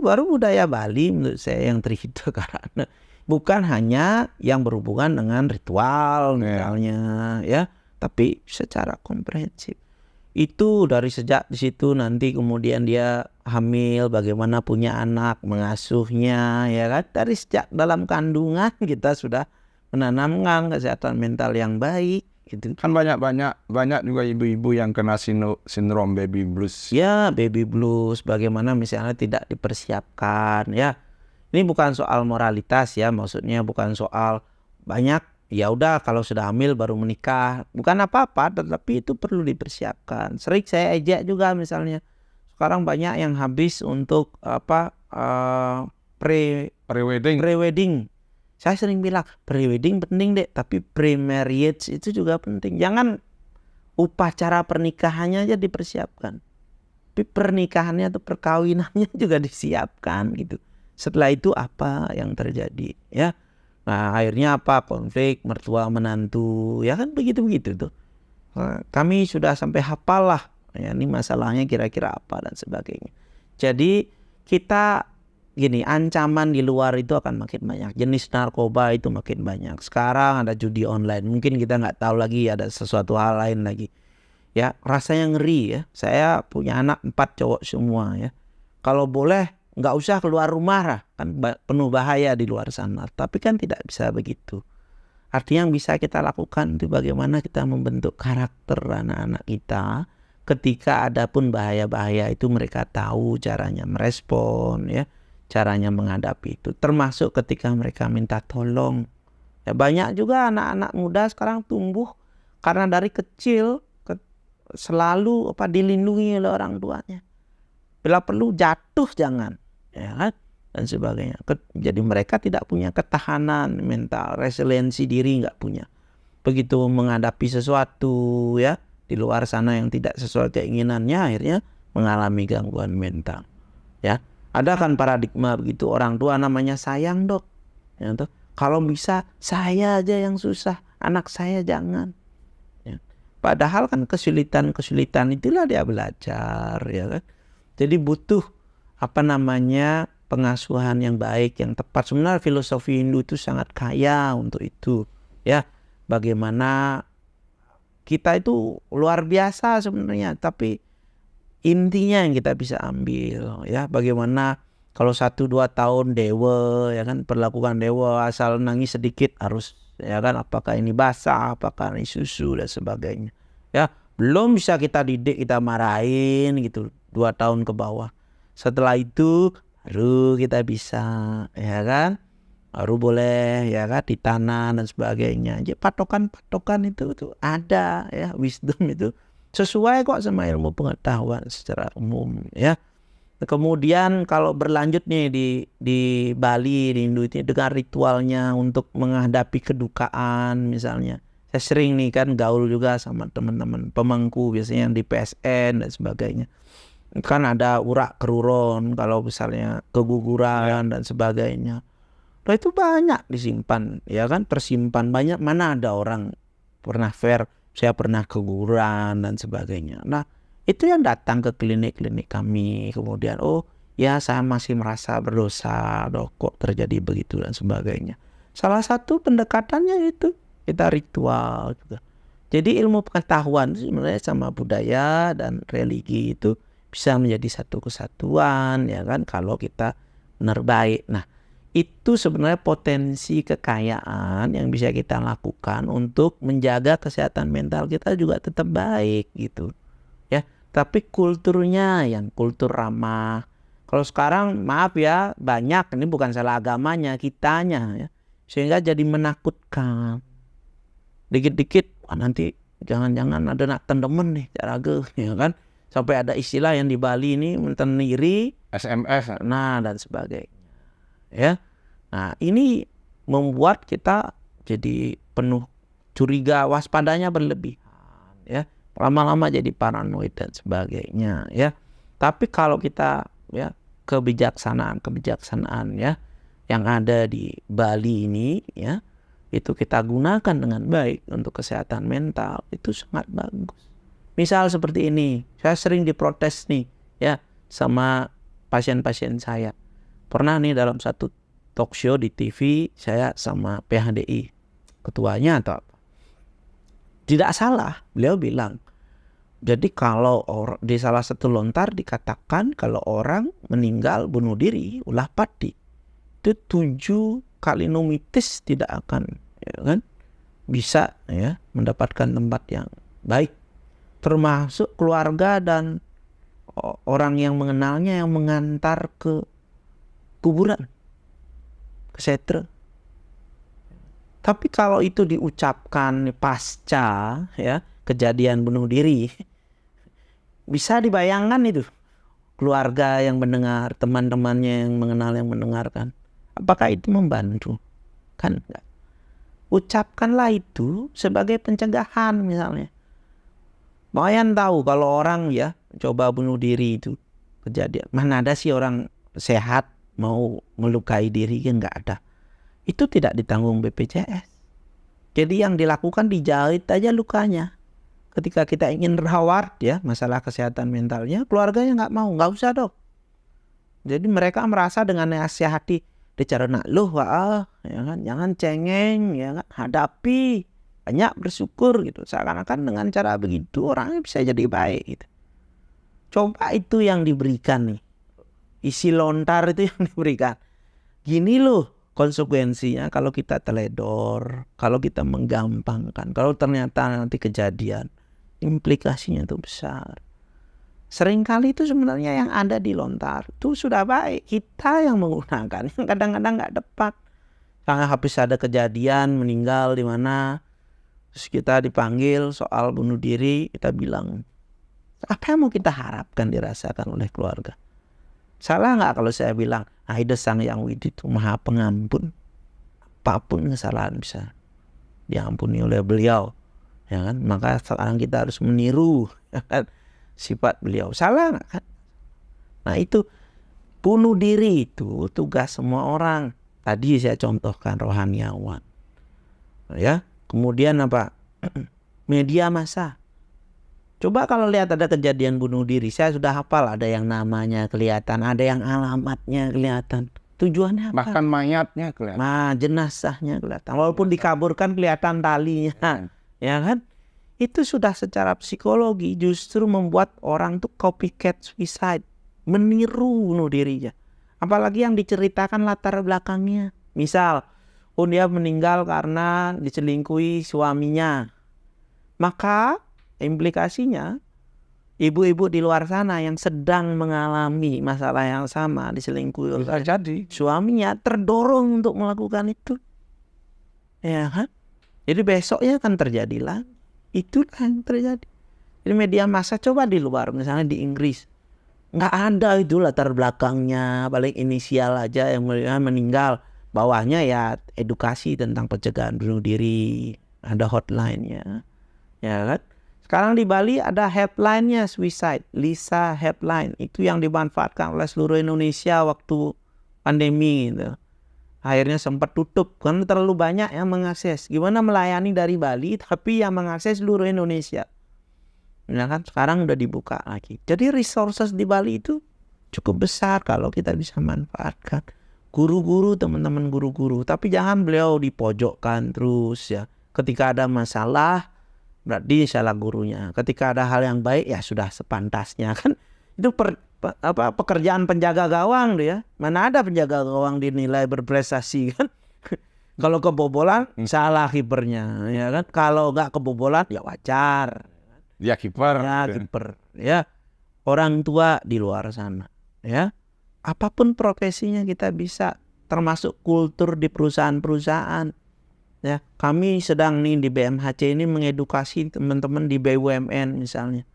baru budaya Bali menurut saya yang terhitung, karena bukan hanya yang berhubungan dengan ritual misalnya ya, tapi secara komprehensif. Itu dari sejak di situ, nanti kemudian dia hamil, bagaimana punya anak, mengasuhnya ya kan. Dari sejak dalam kandungan kita sudah menanamkan kesehatan mental yang baik gitu. Kan banyak juga ibu-ibu yang kena sindrom baby blues. Ya, baby blues, bagaimana misalnya tidak dipersiapkan ya. Ini bukan soal moralitas ya, maksudnya bukan soal banyak ya udah kalau sudah hamil baru menikah, bukan apa-apa, tetapi itu perlu dipersiapkan. Sering saya ejek juga misalnya, sekarang banyak yang habis untuk pre-wedding. Saya sering bilang pre-wedding penting deh, tapi pre-marriage itu juga penting. Jangan upacara pernikahannya aja dipersiapkan, tapi pernikahannya atau perkawinannya juga disiapkan gitu. Setelah itu apa yang terjadi ya. Nah akhirnya apa, konflik mertua menantu ya kan, begitu-begitu tuh. Kami sudah sampai hafal lah ya, ini masalahnya kira-kira apa dan sebagainya. Jadi kita gini, ancaman di luar itu akan makin banyak. Jenis narkoba itu makin banyak. Sekarang ada judi online, mungkin kita nggak tahu lagi ada sesuatu hal lain lagi ya. Rasanya ngeri ya. Saya punya anak 4 cowok semua ya. Kalau boleh nggak usah keluar rumah lah, kan penuh bahaya di luar sana. Tapi kan tidak bisa begitu. Artinya yang bisa kita lakukan itu bagaimana kita membentuk karakter anak-anak kita. Ketika ada pun bahaya-bahaya itu mereka tahu caranya merespon ya, caranya menghadapi itu. Termasuk ketika mereka minta tolong. Ya, banyak juga anak-anak muda sekarang tumbuh karena dari kecil selalu dilindungi oleh orang tuanya. Bila perlu jatuh jangan ya kan, dan sebagainya. Jadi mereka tidak punya ketahanan mental, resiliensi diri nggak punya. Begitu menghadapi sesuatu ya di luar sana yang tidak sesuai keinginannya, akhirnya mengalami gangguan mental ya. Ada kan paradigma begitu, orang tua namanya sayang dok ya, kalau bisa saya aja yang susah, anak saya jangan ya. Padahal kan kesulitan-kesulitan itulah dia belajar, ya kan. Jadi butuh pengasuhan yang baik, yang tepat. Sebenarnya filosofi Hindu itu sangat kaya untuk itu, ya. Bagaimana kita itu luar biasa sebenarnya, tapi intinya yang kita bisa ambil, ya. Bagaimana kalau 1-2 tahun dewa, ya kan, perlakukan dewa, asal nangis sedikit harus, ya kan, apakah ini basah, apakah ini susu dan sebagainya, ya. Belum bisa kita didik, kita marahin gitu 2 tahun ke bawah. Setelah itu baru kita bisa, ya kan, baru boleh, ya kan, ditanam dan sebagainya. Jadi patokan-patokan itu ada, ya. Wisdom itu sesuai kok sama ilmu pengetahuan secara umum, ya. Kemudian kalau berlanjut nih di Bali, di Hindu ini dengan ritualnya untuk menghadapi kedukaan misalnya. Saya sering nih kan gaul juga sama teman-teman pemangku biasanya yang di PSN dan sebagainya. Kan ada urak keruron kalau misalnya keguguran dan sebagainya. Nah itu banyak disimpan, ya kan, tersimpan banyak. Mana ada orang pernah saya pernah keguguran dan sebagainya. Nah itu yang datang ke klinik-klinik kami. Kemudian ya saya masih merasa berdosa, kok terjadi begitu dan sebagainya. Salah satu pendekatannya itu kita ritual juga. Jadi ilmu pengetahuan sebenarnya sama budaya dan religi itu bisa menjadi satu kesatuan, ya kan, kalau kita benar baik. Nah itu sebenarnya potensi kekayaan yang bisa kita lakukan untuk menjaga kesehatan mental kita juga tetap baik gitu. Ya, tapi kulturnya yang kultur ramah. Kalau sekarang maaf ya, banyak, ini bukan salah agamanya, kitanya, ya. Sehingga jadi menakutkan. Dikit-dikit nanti jangan-jangan ada nak tendemen nih caraga, ya kan. Sampai ada istilah yang di Bali ini menteniri SMS. nah dan sebagainya. Ya. Nah, ini membuat kita jadi penuh curiga, waspadanya berlebihan, ya. Lama-lama jadi paranoid dan sebagainya, ya. Tapi kalau kita, ya, kebijaksanaan ya yang ada di Bali ini, ya, itu kita gunakan dengan baik untuk kesehatan mental, itu sangat bagus. Misal seperti ini, saya sering diprotes nih, ya, sama pasien-pasien saya. Pernah nih dalam satu talk show di TV, saya sama PHDI ketuanya atau apa. Tidak salah, beliau bilang. Jadi kalau di salah satu lontar dikatakan kalau orang meninggal bunuh diri, ulah pati, itu 7 kali numitis tidak akan, ya kan, bisa, ya, mendapatkan tempat yang baik. Termasuk keluarga dan orang yang mengenalnya yang mengantar ke kuburan, ke setre. Tapi kalau itu diucapkan pasca, ya, kejadian bunuh diri, bisa dibayangkan itu keluarga yang mendengar, teman-temannya yang mengenal yang mendengarkan, apakah itu membantu? Kan enggak. Ucapkanlah itu sebagai pencegahan misalnya. Mayan tahu kalau orang, ya, coba bunuh diri itu kejadian. Mana ada sih orang sehat mau melukai diri, kan enggak ada. Itu tidak ditanggung BPJS. Jadi yang dilakukan dijahit aja lukanya. Ketika kita ingin rawat, ya, masalah kesehatan mentalnya, keluarganya nggak mau, nggak usah dok. Jadi mereka merasa dengan nasihati, dicara nak ya kan, jangan cengeng, ya kan, hadapi, banyak bersyukur gitu. Seakan-akan dengan cara begitu orangnya bisa jadi baik gitu. Coba itu yang diberikan nih, isi lontar itu yang diberikan. Gini loh konsekuensinya kalau kita teledor, kalau kita menggampangkan, kalau ternyata nanti kejadian, implikasinya itu besar. Seringkali itu sebenarnya yang ada di lontar itu sudah baik, kita yang menggunakan, yang kadang-kadang nggak tepat. Karena habis ada kejadian meninggal di mana, terus kita dipanggil soal bunuh diri, kita bilang apa yang mau kita harapkan dirasakan oleh keluarga? Salah nggak kalau saya bilang, Aida Sang Yang Widi itu maha pengampun, apapun kesalahan bisa diampuni oleh beliau, ya kan? Maka sekarang kita harus meniru, ya kan, sifat beliau. Salah nggak kan? Nah itu bunuh diri itu tugas semua orang. Tadi saya contohkan rohaniawan, ya. Kemudian apa? Media massa. Coba kalau lihat ada kejadian bunuh diri, saya sudah hafal, ada yang namanya kelihatan, ada yang alamatnya kelihatan. Tujuannya apa? Bahkan mayatnya kelihatan. Nah, jenazahnya kelihatan. Walaupun dikaburkan kelihatan talinya, ya kan? Itu sudah secara psikologi justru membuat orang tuh copycat suicide, meniru bunuh dirinya. Apalagi yang diceritakan latar belakangnya. Misal, dia meninggal karena diselingkuhi suaminya. Maka implikasinya ibu-ibu di luar sana yang sedang mengalami masalah yang sama, diselingkuhi Bisa jadi. suaminya, terdorong untuk melakukan itu. Ya kan? Jadi besoknya akan terjadi lagi. Itulah yang terjadi. Jadi media massa coba di luar, misalnya di Inggris, nggak ada itu latar belakangnya, paling inisial aja yang meninggal. Bawahnya ya edukasi tentang pencegahan bunuh diri, ada hotline-nya, ya kan? Sekarang di Bali ada helpline-nya suicide, Lisa helpline, itu yang dimanfaatkan oleh seluruh Indonesia waktu pandemi gitu. Akhirnya sempat tutup karena terlalu banyak yang mengakses. Gimana melayani dari Bali tapi yang mengakses seluruh Indonesia. Ya kan, sekarang udah dibuka lagi. Jadi resources di Bali itu cukup besar kalau kita bisa manfaatkan. Guru-guru, teman-teman guru-guru, tapi jangan beliau dipojokkan terus ya. Ketika ada masalah berarti salah gurunya. Ketika ada hal yang baik ya sudah sepantasnya kan. Itu pekerjaan penjaga gawang tuh ya. Mana ada penjaga gawang dinilai berprestasi kan? Kalau kebobolan salah kipernya, ya kan? Kalau nggak kebobolan ya wajar. Dia kiper. Ya kiper, ya. Orang tua di luar sana, ya. Apapun profesinya kita bisa, termasuk kultur di perusahaan-perusahaan. Ya, kami sedang nih di BMHC ini mengedukasi teman-teman di BUMN misalnya.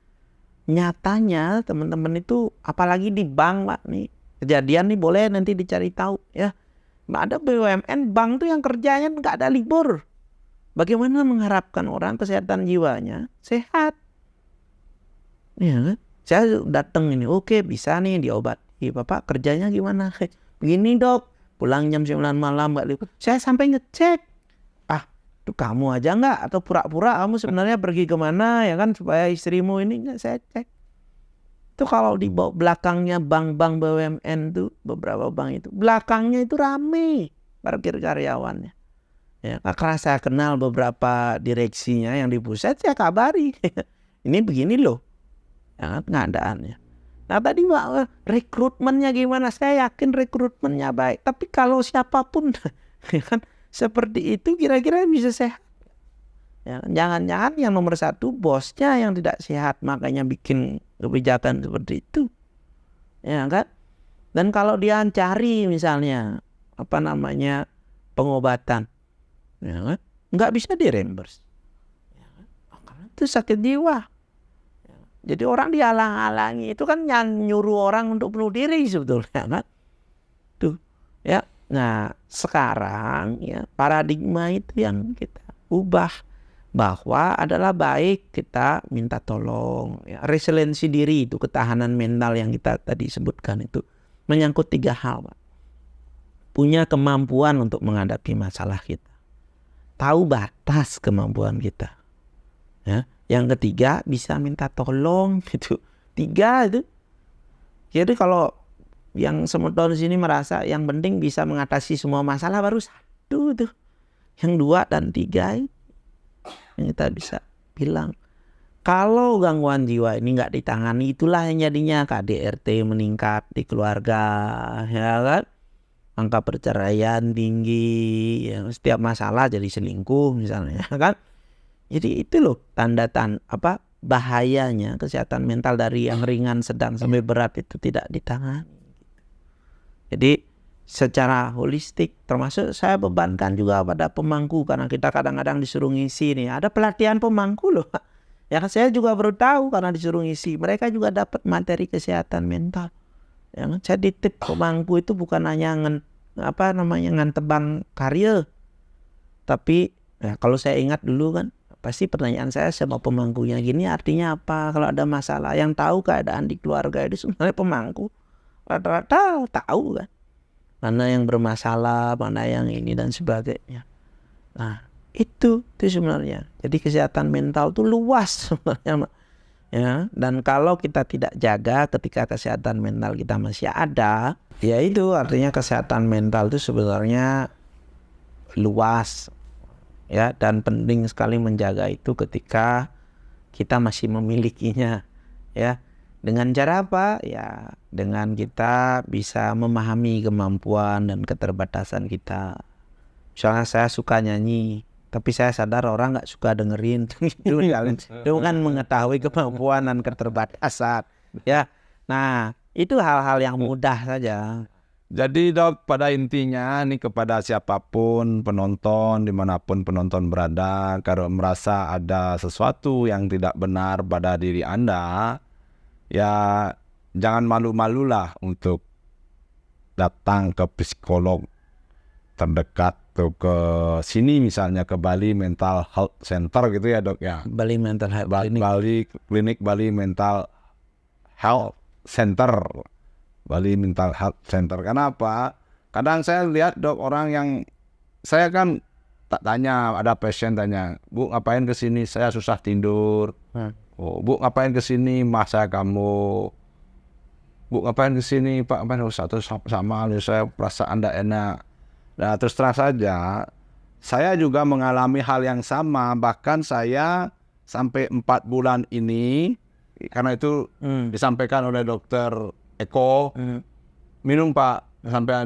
Nyatanya teman-teman itu apalagi di bank Pak nih, kejadian nih boleh nanti dicari tahu ya. Ada BUMN bank tuh yang kerjanya nggak ada libur. Bagaimana mengharapkan orang kesehatan jiwanya sehat? Ya kan? Saya datang ini, oke bisa nih diobati. Bapak kerjanya gimana? Begini dok, pulang jam 9 malam nggak libur. Saya sampai ngecek. Tuh kamu aja nggak, atau pura-pura kamu sebenarnya pergi kemana ya kan supaya istrimu ini nggak, saya cek. Itu kalau di belakangnya bank-bank BUMN tuh, beberapa bank itu belakangnya itu rame parkir karyawannya. Ya, karena saya kenal beberapa direksinya yang di pusat, saya kabari ini begini loh, ya, keadaannya. Nah tadi Pak, rekrutmennya gimana? Saya yakin rekrutmennya baik, tapi kalau siapapun ya kan seperti itu kira-kira bisa sehat. Ya, jangan-jangan yang nomor satu bosnya yang tidak sehat, makanya bikin kebijakan seperti itu. Ya kan? Dan kalau dia cari misalnya pengobatan, ya kan? Nggak bisa di-reimburse. Ya kan? Karena itu sakit jiwa. Ya. Jadi orang dihalang-halangi, itu kan nyuruh orang untuk bunuh diri sebetulnya kan. Tuh, ya. Nah, sekarang ya paradigma itu yang kita ubah, bahwa adalah baik kita minta tolong ya. Resiliensi diri itu ketahanan mental yang kita tadi sebutkan itu menyangkut 3 hal Pak. Punya kemampuan untuk menghadapi masalah kita, tahu batas kemampuan kita ya. Yang ketiga bisa minta tolong gitu. 3 itu. Jadi kalau yang semeton di sini merasa yang penting bisa mengatasi semua masalah, baru 1 tuh. Yang 2 dan 3 yang kita bisa bilang. Kalau gangguan jiwa ini nggak ditangani, itulah yang jadinya KDRT meningkat di keluarga, ya kan? Angka perceraian tinggi, ya, setiap masalah jadi selingkuh misalnya, kan? Jadi itu loh bahayanya kesehatan mental dari yang ringan, sedang sampai berat itu tidak ditangani. Jadi secara holistik, termasuk saya bebankan juga pada pemangku, karena kita kadang-kadang disuruh ngisi nih. Ada pelatihan pemangku loh. Ya kan, saya juga baru tahu karena disuruh ngisi. Mereka juga dapat materi kesehatan mental. Ya kan, saya ditip pemangku itu bukan hanya ngantebang karya. Tapi ya, kalau saya ingat dulu kan, pasti pertanyaan saya sama pemangkunya gini, artinya apa? Kalau ada masalah, yang tahu keadaan di keluarga itu sebenarnya pemangku. Rata-rata tahu kan, mana yang bermasalah, mana yang ini dan sebagainya. Nah itu sebenarnya. Jadi kesehatan mental itu luas sebenarnya. ya. Dan kalau kita tidak jaga ketika kesehatan mental kita masih ada, ya itu artinya kesehatan mental itu sebenarnya luas, ya, dan penting sekali menjaga itu ketika kita masih memilikinya, ya. Dengan cara apa? Ya, dengan kita bisa memahami kemampuan dan keterbatasan kita. Misalnya saya suka nyanyi, tapi saya sadar orang nggak suka dengerin. Itu kan mengetahui kemampuan dan keterbatasan, ya. Nah, itu hal-hal yang mudah saja. Jadi Dok, pada intinya nih kepada siapapun penonton, dimanapun penonton berada, kalau merasa ada sesuatu yang tidak benar pada diri Anda, ya jangan malu-malulah untuk datang ke psikolog terdekat tuh ke sini, misalnya ke Bali Mental Health Center gitu ya Dok ya. Bali Mental Health Clinic. Bali Mental Health Center. Bali Mental Health Center. Kenapa? Kadang saya lihat Dok, orang yang saya kan tak tanya, ada pasien tanya, Bu ngapain ke sini? Saya susah tidur. Oh, Bu ngapain ke sini? Mah saya kamu. Bu ngapain ke sini? Pak ngapain? Satu sama saya perasaan tidak enak. Nah, terus terang saja, saya juga mengalami hal yang sama. Bahkan saya sampai 4 bulan ini, karena itu disampaikan oleh dokter Eko, minum Pak, sampai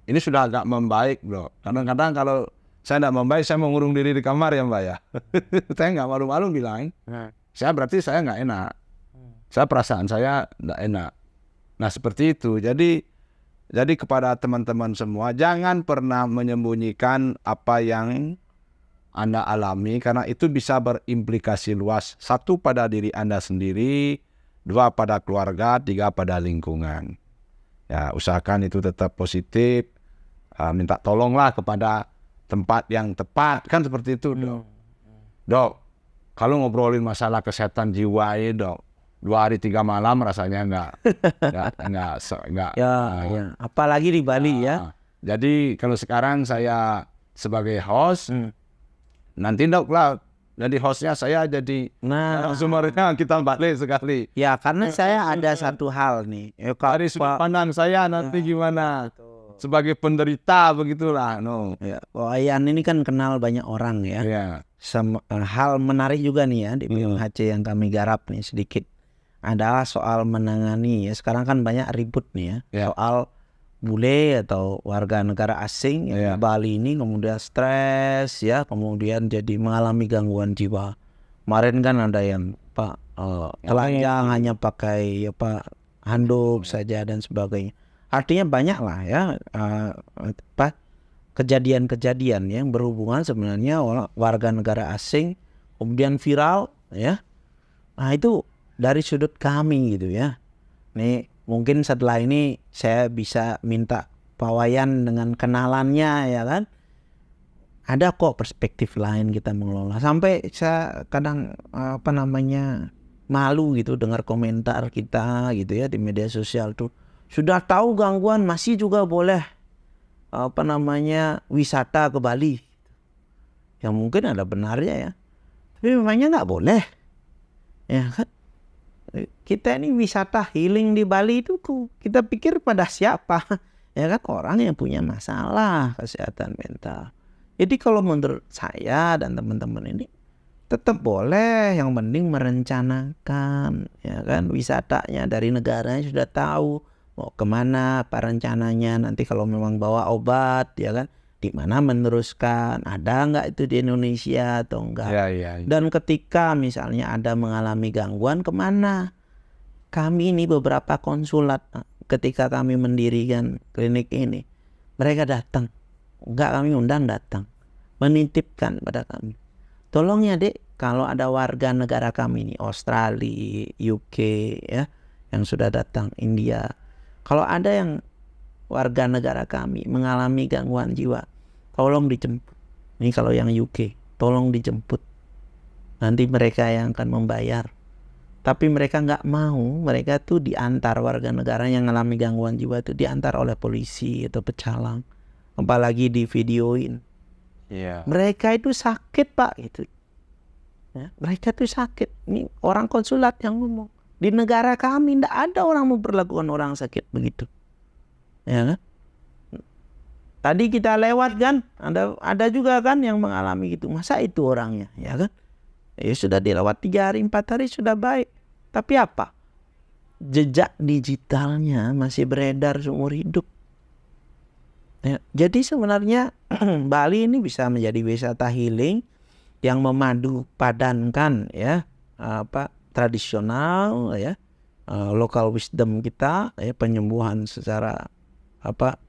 ini sudah agak membaik Bro. Kadang-kadang kalau saya tidak membaik, saya mengurung diri di kamar ya Mbak ya. Saya nggak malu-malu bilang, saya berarti saya nggak enak. Saya perasaan saya nggak enak. Nah seperti itu. Jadi kepada teman-teman semua, jangan pernah menyembunyikan apa yang Anda alami, karena itu bisa berimplikasi luas. 1 pada diri Anda sendiri, 2 pada keluarga, 3 pada lingkungan. Ya, usahakan itu tetap positif. Minta tolonglah kepada tempat yang tepat, kan seperti itu Dok. Dok, kalau ngobrolin masalah kesehatan jiwa ini Dok, 2 hari 3 malam rasanya enggak. Ya, apalagi di Bali ya. Jadi kalau sekarang saya sebagai host, nanti Dok lah jadi hostnya saya jadi narasumbernya kita balik sekali. Ya, karena saya ada satu hal nih. Dari sudut pandang saya nanti gimana? Sebagai penderita begitulah. Ya, Wayan ini kan kenal banyak orang ya. Hal menarik juga nih ya di PMHC yang kami garap nih sedikit adalah soal menangani ya. Sekarang kan banyak ribut nih ya. Soal bule atau warga negara asing yang di Bali ini kemudian stres ya, kemudian jadi mengalami gangguan jiwa. Kemarin kan ada yang Pak telanjang hanya pakai handuk saja dan sebagainya. Artinya banyak lah ya kejadian-kejadian yang berhubungan sebenarnya warga negara asing kemudian viral ya. Nah itu dari sudut kami gitu ya. Nih mungkin setelah ini saya bisa minta Pak Wayan dengan kenalannya ya kan. Ada kok perspektif lain kita mengelola. Sampai saya kadang malu gitu dengar komentar kita gitu ya di media sosial tuh. Sudah tahu gangguan masih juga boleh wisata ke Bali. Yang mungkin ada benarnya ya. Tapi memangnya nggak boleh. Ya kan? Kita ini wisata healing di Bali itu kita pikir pada siapa? Ya kan, orang yang punya masalah kesehatan mental. Jadi kalau menurut saya dan teman-teman ini tetap boleh, yang penting merencanakan ya kan, wisatanya dari negaranya sudah tahu mau kemana, apa rencananya, nanti kalau memang bawa obat ya kan, di mana meneruskan, ada nggak itu di Indonesia atau enggak. Dan ketika misalnya ada mengalami gangguan, kemana? Kami ini beberapa konsulat ketika kami mendirikan klinik ini, mereka datang, enggak kami undang, datang menitipkan pada kami, tolong ya Dek, kalau ada warga negara kami ini Australia, UK ya, yang sudah datang, India, kalau ada yang warga negara kami mengalami gangguan jiwa, tolong dijemput. Ini kalau yang UK, tolong dijemput. Nanti mereka yang akan membayar. Tapi mereka nggak mau, mereka tuh diantar, warga negara yang mengalami gangguan jiwa itu diantar oleh polisi atau pecalang. Apalagi di videoin. Mereka itu sakit Pak gitu. Ya, mereka tuh sakit. Ini orang konsulat yang ngomong. Di negara kami tidak ada orang memperlakukan orang sakit begitu. Ya kan? Tadi kita lewat kan, ada juga kan yang mengalami gitu. Masa itu orangnya, ya kan? Ya sudah dilewat 3 hari 4 hari sudah baik. Tapi apa? Jejak digitalnya masih beredar seumur hidup. Ya, jadi sebenarnya Bali ini bisa menjadi wisata healing yang memadu padankan ya tradisional ya, local wisdom kita ya, penyembuhan secara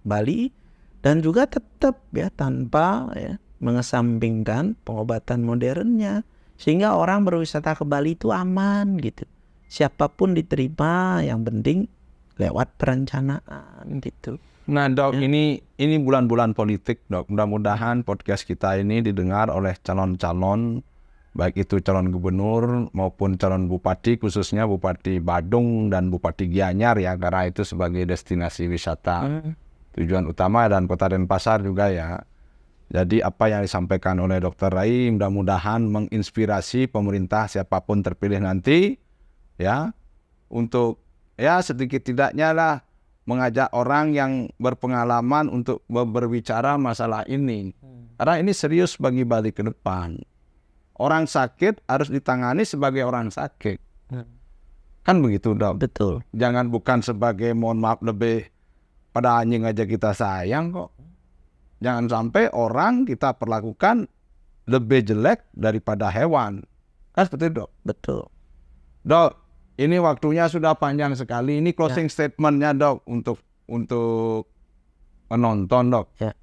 Bali, dan juga tetap ya tanpa ya mengesampingkan pengobatan modernnya, sehingga orang berwisata ke Bali itu aman gitu. Siapapun diterima, yang penting lewat perencanaan gitu. Nah dok, ini bulan-bulan politik dok. Mudah-mudahan podcast kita ini didengar oleh calon-calon, baik itu calon gubernur maupun calon bupati, khususnya Bupati Badung dan Bupati Gianyar ya, karena itu sebagai destinasi wisata tujuan utama, dan Kota Denpasar juga ya. Jadi apa yang disampaikan oleh Dr. Rai mudah-mudahan menginspirasi pemerintah siapapun terpilih nanti ya, untuk ya sedikit tidaknya lah mengajak orang yang berpengalaman untuk berbicara masalah ini. Karena ini serius bagi Bali ke depan. Orang sakit harus ditangani sebagai orang sakit. Kan begitu dok? Betul. Jangan bukan sebagai, mohon maaf, lebih pada anjing aja kita sayang kok. Jangan sampai orang kita perlakukan lebih jelek daripada hewan. Kan seperti itu dok? Betul. Dok, ini waktunya sudah panjang sekali. Ini closing statementnya dok untuk penonton dok. Ya.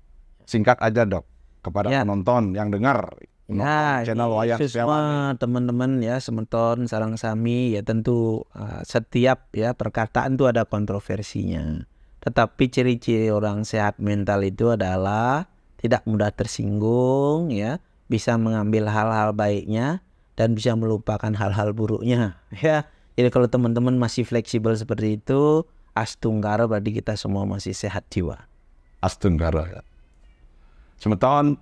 Singkat aja dok kepada penonton yang dengar channel Wayang Setiawan. Teman-teman ya, semeton sarang sami ya, tentu setiap ya perkataan itu ada kontroversinya. Tetapi ciri-ciri orang sehat mental itu adalah tidak mudah tersinggung ya, bisa mengambil hal-hal baiknya dan bisa melupakan hal-hal buruknya ya. Jadi kalau teman-teman masih fleksibel seperti itu, astunggara, berarti kita semua masih sehat jiwa. Astunggara. Semeton,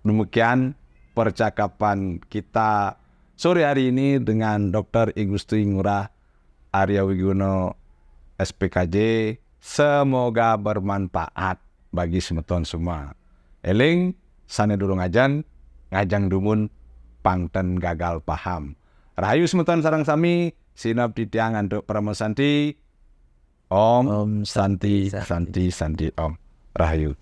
demikian percakapan kita sore hari ini dengan Dr. I Gusti Ngurah Arya Wigono SPKJ. Semoga bermanfaat bagi semeton semua. Eling sane durung ngajang dumun pangten gagal paham. Rahayu semeton sarang sami, sinap ditiangan untuk Pramosanti. Om Santi Santi Santi Om. Rahayu.